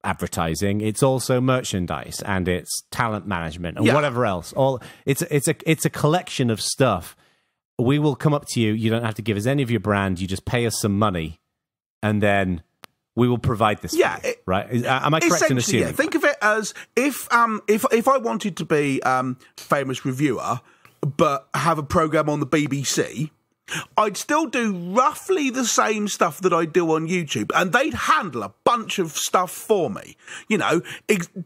advertising; it's also merchandise and it's talent management and whatever else. It's a collection of stuff. We will come up to you. You don't have to give us any of your brand. You just pay us some money, and then we will provide this. Yeah, for you, right? Am I correct in assuming? Yeah. Think of it as if I wanted to be famous reviewer, but have a program on the BBC, I'd still do roughly the same stuff that I do on YouTube, and they'd handle a bunch of stuff for me. You know,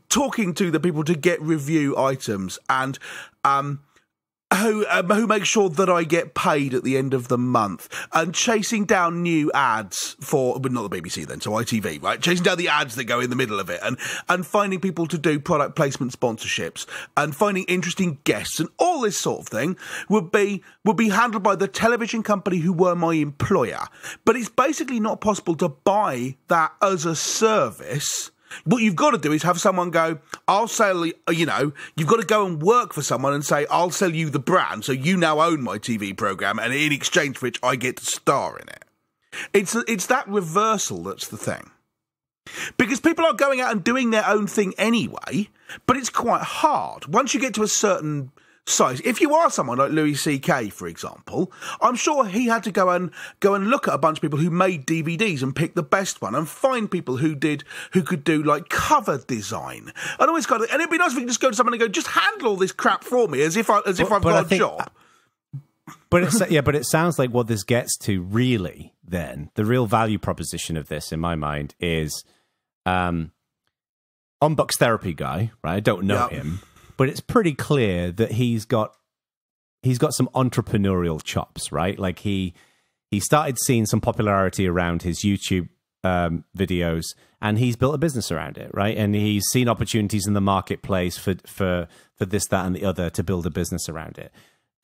talking to the people to get review items, and who make sure that I get paid at the end of the month, and chasing down new ads but not the BBC then, so ITV, right? Chasing down the ads that go in the middle of it, and finding people to do product placement sponsorships, and finding interesting guests, and all this sort of thing would be handled by the television company who were my employer. But it's basically not possible to buy that as a service. What you've got to do is have someone go, I'll sell, you've got to go and work for someone and say, I'll sell you the brand, so you now own my TV programme, and in exchange for which I get to star in it. It's that reversal that's the thing. Because people are going out and doing their own thing anyway, but it's quite hard. Once you get to a certain size, if you are someone like Louis C.K., for example, I'm sure he had to go and look at a bunch of people who made DVDs and pick the best one, and find people who could do like cover design and all this kind of. And it'd be nice if we could just go to someone and go, just handle all this crap for me, as if I've got a job. But it sounds like what this gets to really, then the real value proposition of this, in my mind, is Unbox Therapy guy, right? I don't know him. But it's pretty clear that he's got some entrepreneurial chops, right? Like he started seeing some popularity around his YouTube videos, and he's built a business around it, right? And he's seen opportunities in the marketplace for this, that, and the other to build a business around it.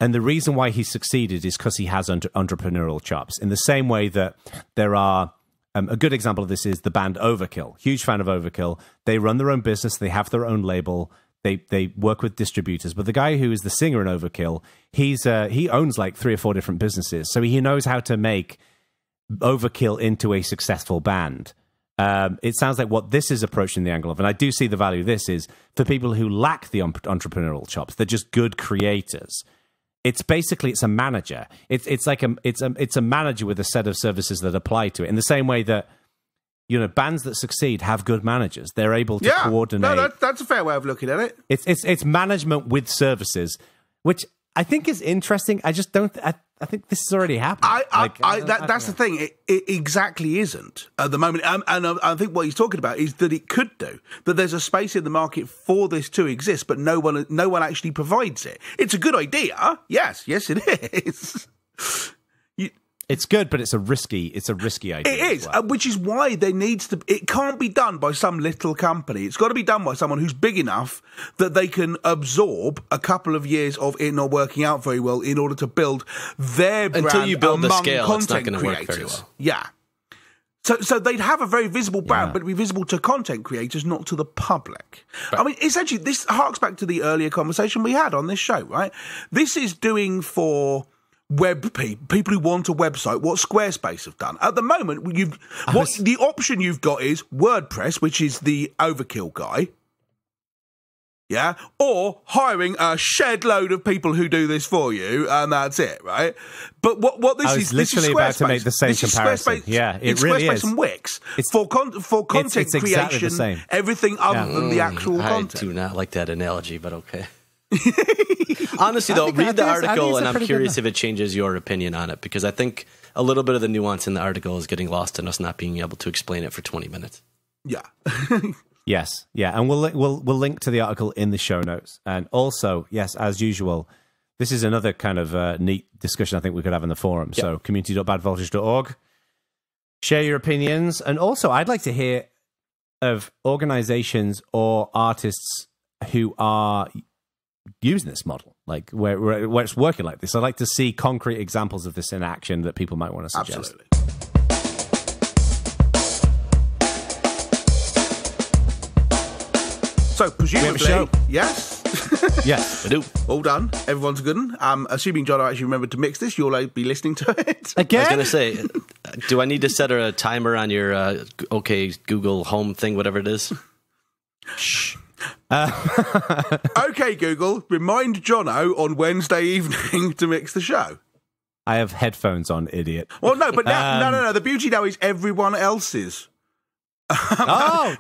And the reason why he succeeded is because he has entrepreneurial chops. In the same way that there are a good example of this is the band Overkill. Huge fan of Overkill. They run their own business. They have their own label. They work with distributors, but the guy who is the singer in Overkill, he owns like 3 or 4 different businesses, so he knows how to make Overkill into a successful band. It sounds like what this is approaching the angle of, and I do see the value of this, is for people who lack the entrepreneurial chops. They're just good creators. It's a manager. It's a manager with a set of services that apply to it. In the same way that, bands that succeed have good managers. They're able to coordinate. No, that's a fair way of looking at it. It's management with services, which I think is interesting. I just don't. I think this is already happening. That's the thing. It exactly isn't at the moment. And I think what he's talking about is that it could do. That there's a space in the market for this to exist, but no one actually provides it. It's a good idea. Yes, it is. It's good, but it's a risky idea. It is, which is why it can't be done by some little company. It's got to be done by someone who's big enough that they can absorb a couple of years of it not working out very well in order to build their brand until you build the scale. It's not going to work very well. Yeah. So they'd have a very visible brand, but it'd be visible to content creators, not to the public. Right. I mean, essentially, this harks back to the earlier conversation we had on this show, right? This is doing for web people who want a website what Squarespace have done. At the moment, the option you've got is WordPress, which is the Overkill guy, yeah, or hiring a shed load of people who do this for you, and that's it, right? But what this is literally about to make the same this comparison. Yeah, it really Squarespace is. And Wix for content it's exactly creation, the same. everything other than the actual content. I do not like that analogy, but okay. Honestly, though, read the article, and I'm curious if it changes your opinion on it, because I think a little bit of the nuance in the article is getting lost in us not being able to explain it for 20 minutes. Yeah. Yes, yeah, and we'll link to the article in the show notes. And also, yes, as usual, this is another kind of neat discussion I think we could have in the forum. Yep. So community.badvoltage.org. Share your opinions. And also, I'd like to hear of organizations or artists who are using this model, like where it's working like this. I'd like to see concrete examples of this in action that people might want to suggest. Absolutely. So presumably, yes. Yes, I do. All done. Everyone's good. Assuming Jono actually remembered to mix this, you'll be listening to it. Again? I was going to say, do I need to set a timer on your OK Google Home thing, whatever it is? Shh. OK Google, remind Jono on Wednesday evening to mix the show. I have headphones on, idiot. Well, no, but now, no. The beauty now is everyone else's.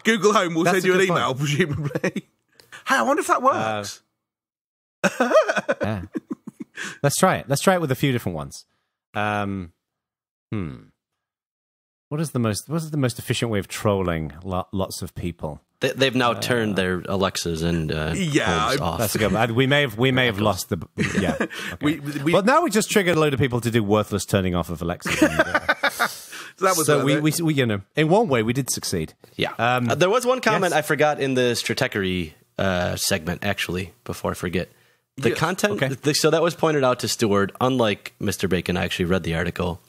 Google Home will send you an email, presumably. Hey, I wonder if that works. Yeah. Let's try it. Let's try it with a few different ones. What is the most efficient way of trolling lots of people? They've now turned their Alexas and homes off. That's a good one. We may have lost the yeah. Okay. Well, now we just triggered a load of people to do worthless turning off of Alexa. So we you know, in one way we did succeed. Yeah. There was one comment I forgot in the Stratechery segment, actually, before I forget. The content, so that was pointed out to Stuart. Unlike Mr. Bacon, I actually read the article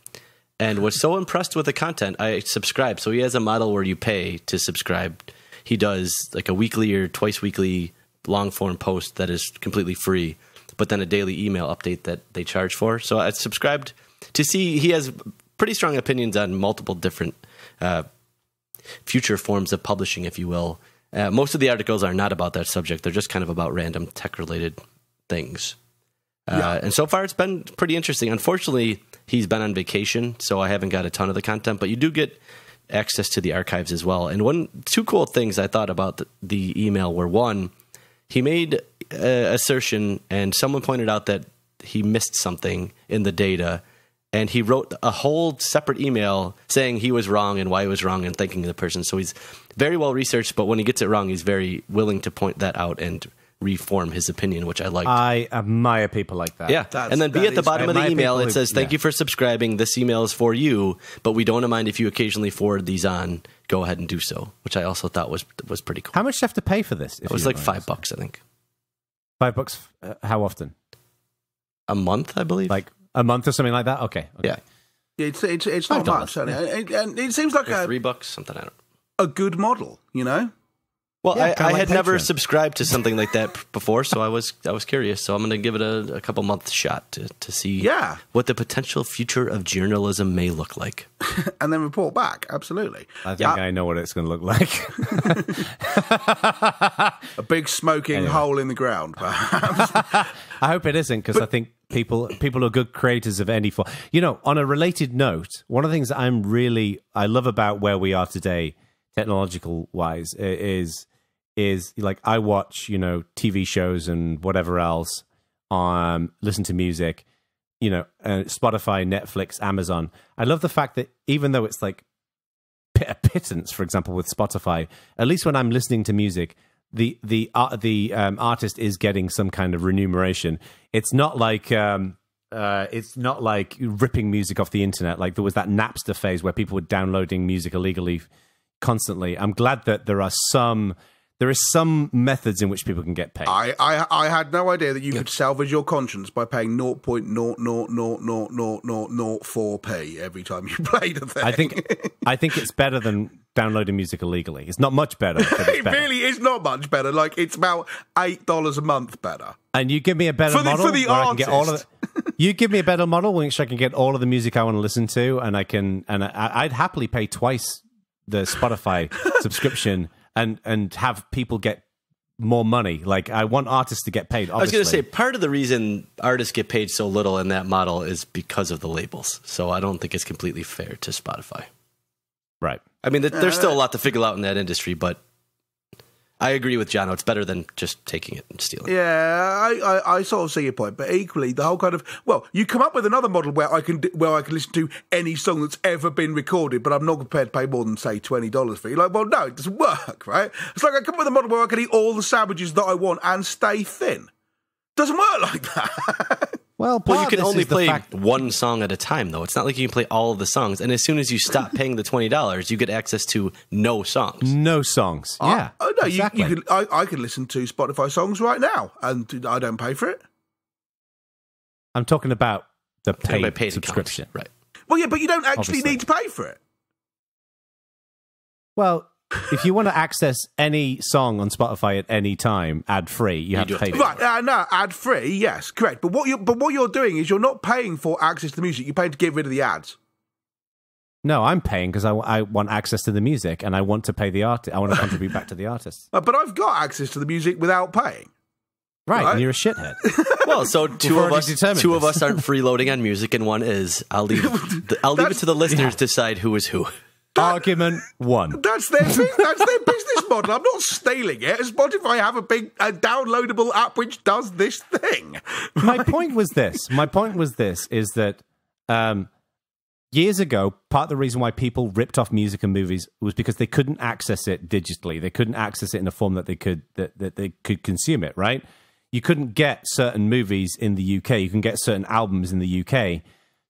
and was so impressed with the content, I subscribed. So he has a model where you pay to subscribe. He does like a weekly or twice weekly long form post that is completely free, but then a daily email update that they charge for. So I subscribed to see. He has pretty strong opinions on multiple different future forms of publishing, if you will. Most of the articles are not about that subject. They're just kind of about random tech-related things. And so far, it's been pretty interesting. Unfortunately, he's been on vacation, so I haven't got a ton of the content, but you do get access to the archives as well. And two cool things I thought about the email were, one, he made an assertion, and someone pointed out that he missed something in the data, and he wrote a whole separate email saying he was wrong and why he was wrong and thanking the person. So he's very well researched, but when he gets it wrong, he's very willing to point that out and reform his opinion, which I like. I admire people like that. Yeah. And then at the bottom of the email, it says, thank you for subscribing. This email is for you, but we don't mind if you occasionally forward these on. Go ahead and do so, which I also thought was pretty cool. How much do you have to pay for this? It was like $5, I think. $5? How often? A month, I believe. Like a month or something like that? Okay. Yeah. It's not much. And it seems like $3, something, I don't know. A good model, you know? Well, yeah, I had never subscribed to something like that before, so I was curious. So I'm going to give it a couple months shot to see what the potential future of journalism may look like. And then report back. Absolutely. I think I know what it's going to look like. A big smoking hole in the ground, perhaps. I hope it isn't, because I think people are good creators of any form. You know, on a related note, one of the things that I love about where we are today, technological wise, is like I watch, you know, TV shows and whatever else, listen to music, you know, Spotify, Netflix, Amazon. I love the fact that even though it's like a pittance, for example, with Spotify, at least when I'm listening to music, the artist is getting some kind of remuneration. It's not like ripping music off the internet. Like there was that Napster phase where people were downloading music illegally constantly. I'm glad that there are some methods in which people can get paid. I had no idea that you could salvage your conscience by paying 0.0000004p every time you played a thing. I think it's better than downloading music illegally. It's not much better. But it's better. Really is not much better. Like it's about $8 a month better. And you give me a better model for the where artist. I can get all of it. You give me a better model which I can get all of the music I want to listen to, and I'd happily pay twice the Spotify subscription and have people get more money. Like, I want artists to get paid, obviously. I was going to say, part of the reason artists get paid so little in that model is because of the labels. So I don't think it's completely fair to Spotify. Right. I mean, there's still a lot to figure out in that industry, but I agree with Jono. It's better than just taking it and stealing it. Yeah, I sort of see your point, but equally, the whole kind of, well, you come up with another model where I can listen to any song that's ever been recorded, but I'm not prepared to pay more than, say, $20 for it. You're like, well, no, it doesn't work, right? It's like I come up with a model where I can eat all the sandwiches that I want and stay thin. Doesn't work like that. Well, you can only play one song at a time, though. It's not like you can play all of the songs. And as soon as you stop paying the $20, you get access to no songs. No songs. Yeah. Oh no, exactly. I can listen to Spotify songs right now, and I don't pay for it. I'm talking about the paid subscription. Right. Well, yeah, but you don't actually need to pay for it. Well, if you want to access any song on Spotify at any time, ad-free, you have to pay for it. Right, no, ad-free, yes, correct. But what you're doing is you're not paying for access to the music. You're paying to get rid of the ads. No, I'm paying because I want access to the music and I want to pay the artist. I want to contribute back to the artist. But I've got access to the music without paying. Right, and you're a shithead. Well, so two of us aren't freeloading on music, and one is. I'll leave it to the listeners to decide who is who. Argument one. That's their business model. I'm not stealing it. Spotify have a big downloadable app which does this thing. My point was this. Is that years ago, part of the reason why people ripped off music and movies was because they couldn't access it digitally. They couldn't access it in a form that they could consume it, right? You couldn't get certain movies in the UK. You can get certain albums in the UK.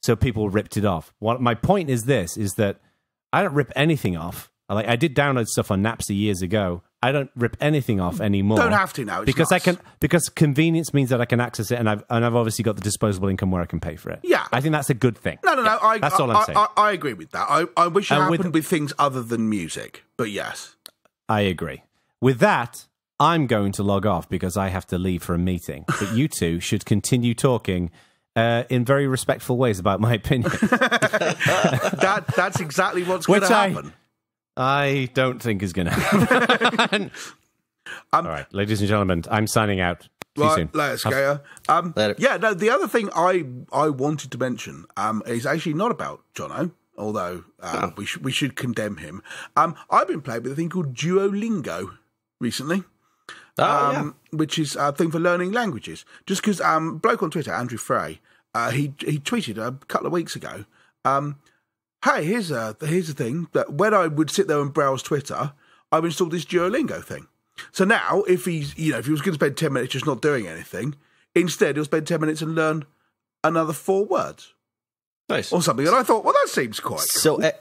So people ripped it off. My point is this, is that I don't rip anything off. I did download stuff on Napster years ago. I don't rip anything off anymore. Don't have to now. Because convenience means that I can access it, and I've obviously got the disposable income where I can pay for it. Yeah, I think that's a good thing. No. That's all I'm saying. I agree with that. I wish it happened with things other than music, but yes, I agree. With that, I'm going to log off because I have to leave for a meeting. But you two should continue talking in very respectful ways about my opinion. That's exactly what's going to happen. I don't think is going to happen. All right, ladies and gentlemen, I'm signing out. See you soon. Later, Skater. Later. Yeah, no, the other thing I wanted to mention is actually not about Jono, although we should condemn him. I've been playing with a thing called Duolingo recently. Which is a thing for learning languages. Just because bloke on Twitter, Andrew Frey, he tweeted a couple of weeks ago, hey, here's a thing that when I would sit there and browse Twitter, I've installed this Duolingo thing. So now, if he was going to spend 10 minutes just not doing anything, instead he'll spend 10 minutes and learn another 4 words. Nice. Or something. And I thought, well, that seems quite cool. So,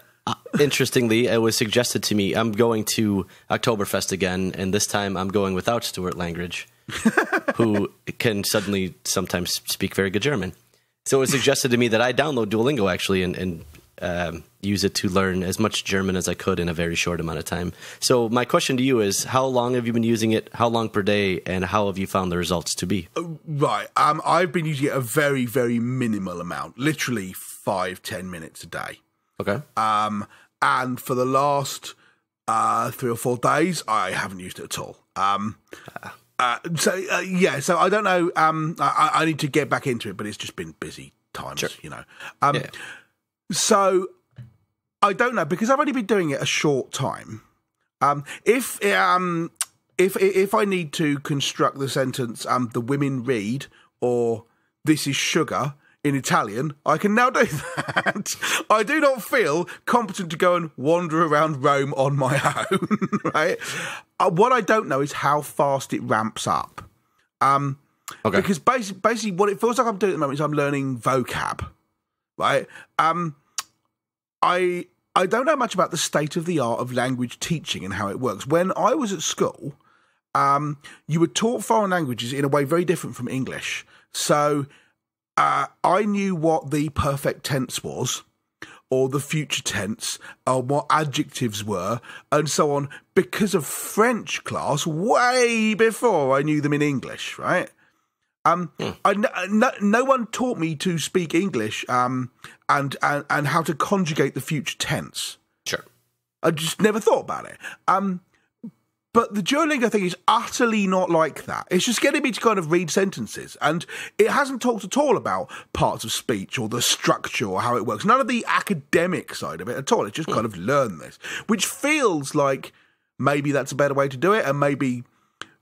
interestingly, it was suggested to me, I'm going to Oktoberfest again, and this time I'm going without Stuart Langridge, who can suddenly sometimes speak very good German. So it was suggested to me that I download Duolingo, actually, and use it to learn as much German as I could in a very short amount of time. So my question to you is, how long have you been using it? How long per day? And how have you found the results to be? Right. I've been using it a very, very minimal amount, literally 5-10 minutes a day. Okay. And for the last 3 or 4 days, I haven't used it at all. So I don't know. I need to get back into it, but it's just been busy times, Sure. Yeah. So I don't know, because I've only been doing it a short time. If I need to construct the sentence, the women read, or this is sugar in Italian, I can now do that. I do not feel competent to go and wander around Rome on my own, right? What I don't know is how fast it ramps up. Okay. Because basically what it feels like I'm doing at the moment is I'm learning vocab, right? I don't know much about the state of the art of language teaching and how it works. When I was at school, you were taught foreign languages in a way very different from English. So I knew what the perfect tense was, or the future tense, or what adjectives were, and so on, because of French class way before I knew them in English, right? No one taught me to speak English and how to conjugate the future tense. Sure. I just never thought about it. But the Duolingo thing is utterly not like that. It's just getting me to kind of read sentences. And it hasn't talked at all about parts of speech or the structure or how it works. None of the academic side of it at all. It's just kind of learn this, which feels like maybe that's a better way to do it. And maybe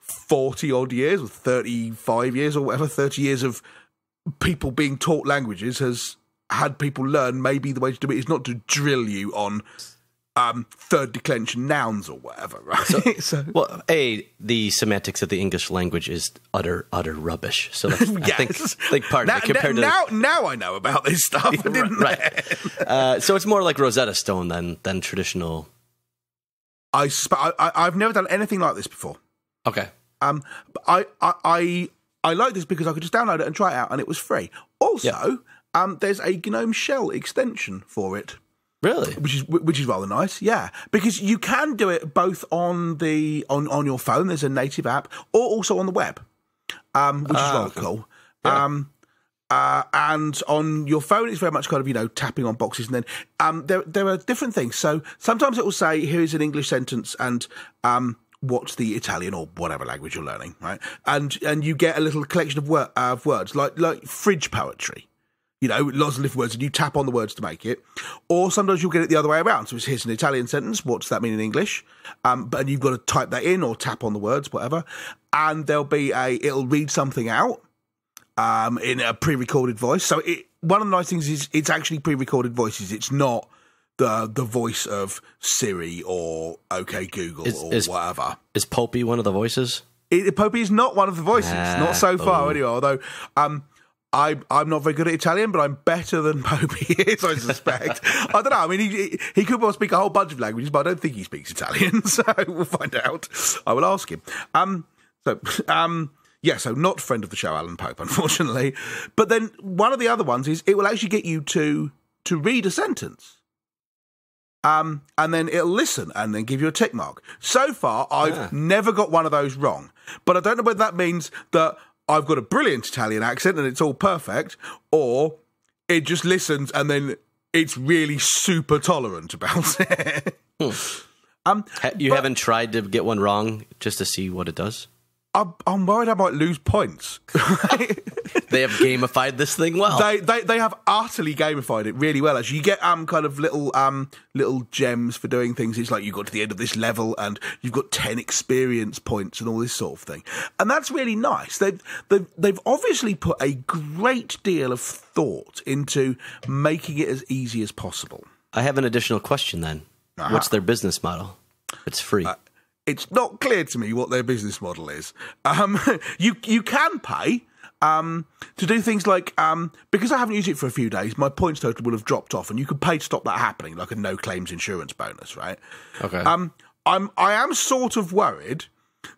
40-odd years or 35 years or whatever, 30 years of people being taught languages has had people learn maybe the way to do it is not to drill you on third declension nouns or whatever, right? Well, the semantics of the English language is utter rubbish. So that's, I think part of it compared to now I know about this stuff. I didn't right. So it's more like Rosetta Stone than traditional. I've never done anything like this before. Okay. I like this because I could just download it and try it out, and it was free. Also, there's a GNOME Shell extension for it. Really? Which is rather nice, yeah. Because you can do it both on your phone, there's a native app, or also on the web, which is rather cool. Yeah. And on your phone, it's very much kind of, tapping on boxes. And then there are different things. So sometimes it will say, here's an English sentence and what's the Italian or whatever language you're learning, right? And you get a little collection of words, like fridge poetry. Lots of different words, and you tap on the words to make it. Or sometimes you'll get it the other way around. So here's an Italian sentence. What does that mean in English? And you've got to type that in or tap on the words, whatever. And there'll be it'll read something out in a pre-recorded voice. So one of the nice things is it's actually pre-recorded voices. It's not the voice of Siri or OK Google or whatever. Is Popey one of the voices? Popey is not one of the voices. Not so far, anyway. Although I'm not very good at Italian, but I'm better than Popey is, I suspect. I don't know. I mean, he could well speak a whole bunch of languages, but I don't think he speaks Italian, so we'll find out. I will ask him. So not friend of the show, Alan Pope, unfortunately. But then one of the other ones is it will actually get you to read a sentence. And then it'll listen and then give you a tick mark. So far, I've never got one of those wrong. But I don't know whether that means that I've got a brilliant Italian accent and it's all perfect, or it just listens and then it's really super tolerant about it. You haven't tried to get one wrong just to see what it does? I'm worried I might lose points. They have gamified this thing well. They have utterly gamified it really well. Actually, you get kind of little gems for doing things. It's like you got to the end of this level and you've got 10 experience points and all this sort of thing, and that's really nice. They've obviously put a great deal of thought into making it as easy as possible. I have an additional question then. What's their business model? It's free. It's not clear to me what their business model is. You can pay to do things like, because I haven't used it for a few days, my points total will have dropped off, and you can pay to stop that happening, like a no claims insurance bonus, right? Okay. I am sort of worried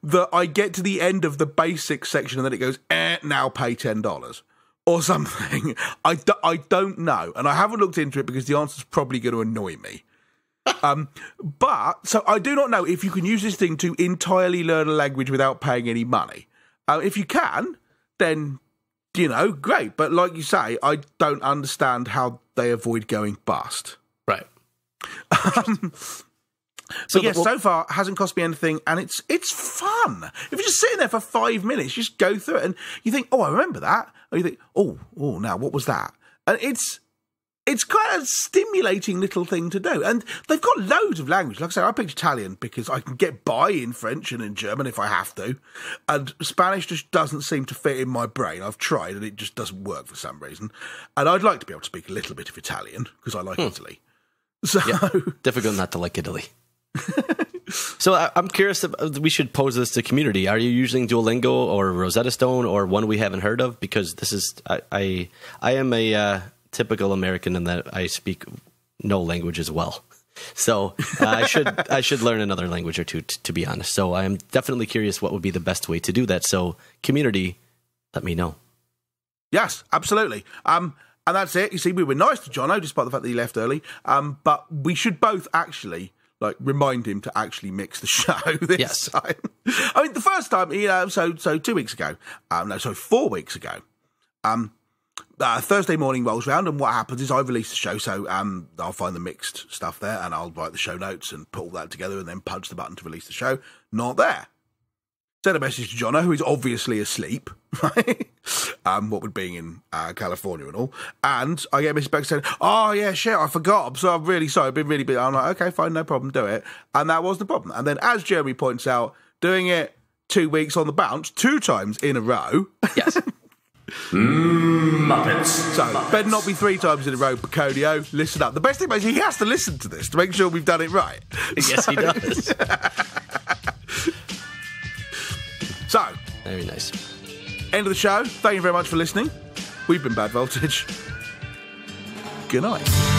that I get to the end of the basic section and then it goes, now pay $10 or something. I don't know, and I haven't looked into it because the answer's probably going to annoy me. But so I do not know if you can use this thing to entirely learn a language without paying any money. If you can, then, great. But like you say, I don't understand how they avoid going bust. Right. So far hasn't cost me anything, and it's fun. If you're just sitting there for 5 minutes, just go through it, and you think, oh, I remember that. Or you think, oh, now what was that? And it's quite a stimulating little thing to do. And they've got loads of language. Like I say, I picked Italian because I can get by in French and in German if I have to. And Spanish just doesn't seem to fit in my brain. I've tried and it just doesn't work for some reason. And I'd like to be able to speak a little bit of Italian because I like Italy. So difficult not to like Italy. So I'm curious, we should pose this to community. Are you using Duolingo or Rosetta Stone or one we haven't heard of? Because this is, I am a typical American in that I speak no language as well. So I should learn another language or two, to be honest. So I am definitely curious what would be the best way to do that. So community, let me know. Yes, absolutely. And that's it. You see, we were nice to Jono, despite the fact that he left early. But we should both actually remind him to actually mix the show this time. I mean, the first time, so 2 weeks ago, 4 weeks ago, Thursday morning rolls round, and what happens is I release the show, so I'll find the mixed stuff there, and I'll write the show notes and put all that together, and then punch the button to release the show. Not there. Send a message to Jono, who is obviously asleep, right? What with being in California and all. And I get a message back saying, oh, yeah, shit, I forgot. I'm really sorry. I've been really busy. I'm like, okay, fine, no problem, do it. And that was the problem. And then, as Jeremy points out, doing it 2 weeks on the bounce, 2 times in a row. Yes. Muppets. So, better not be 3 times in a row, Baconio. Listen up. The best thing is he has to listen to this to make sure we've done it right. Yes, he does. So, very nice. End of the show. Thank you very much for listening. We've been Bad Voltage. Good night.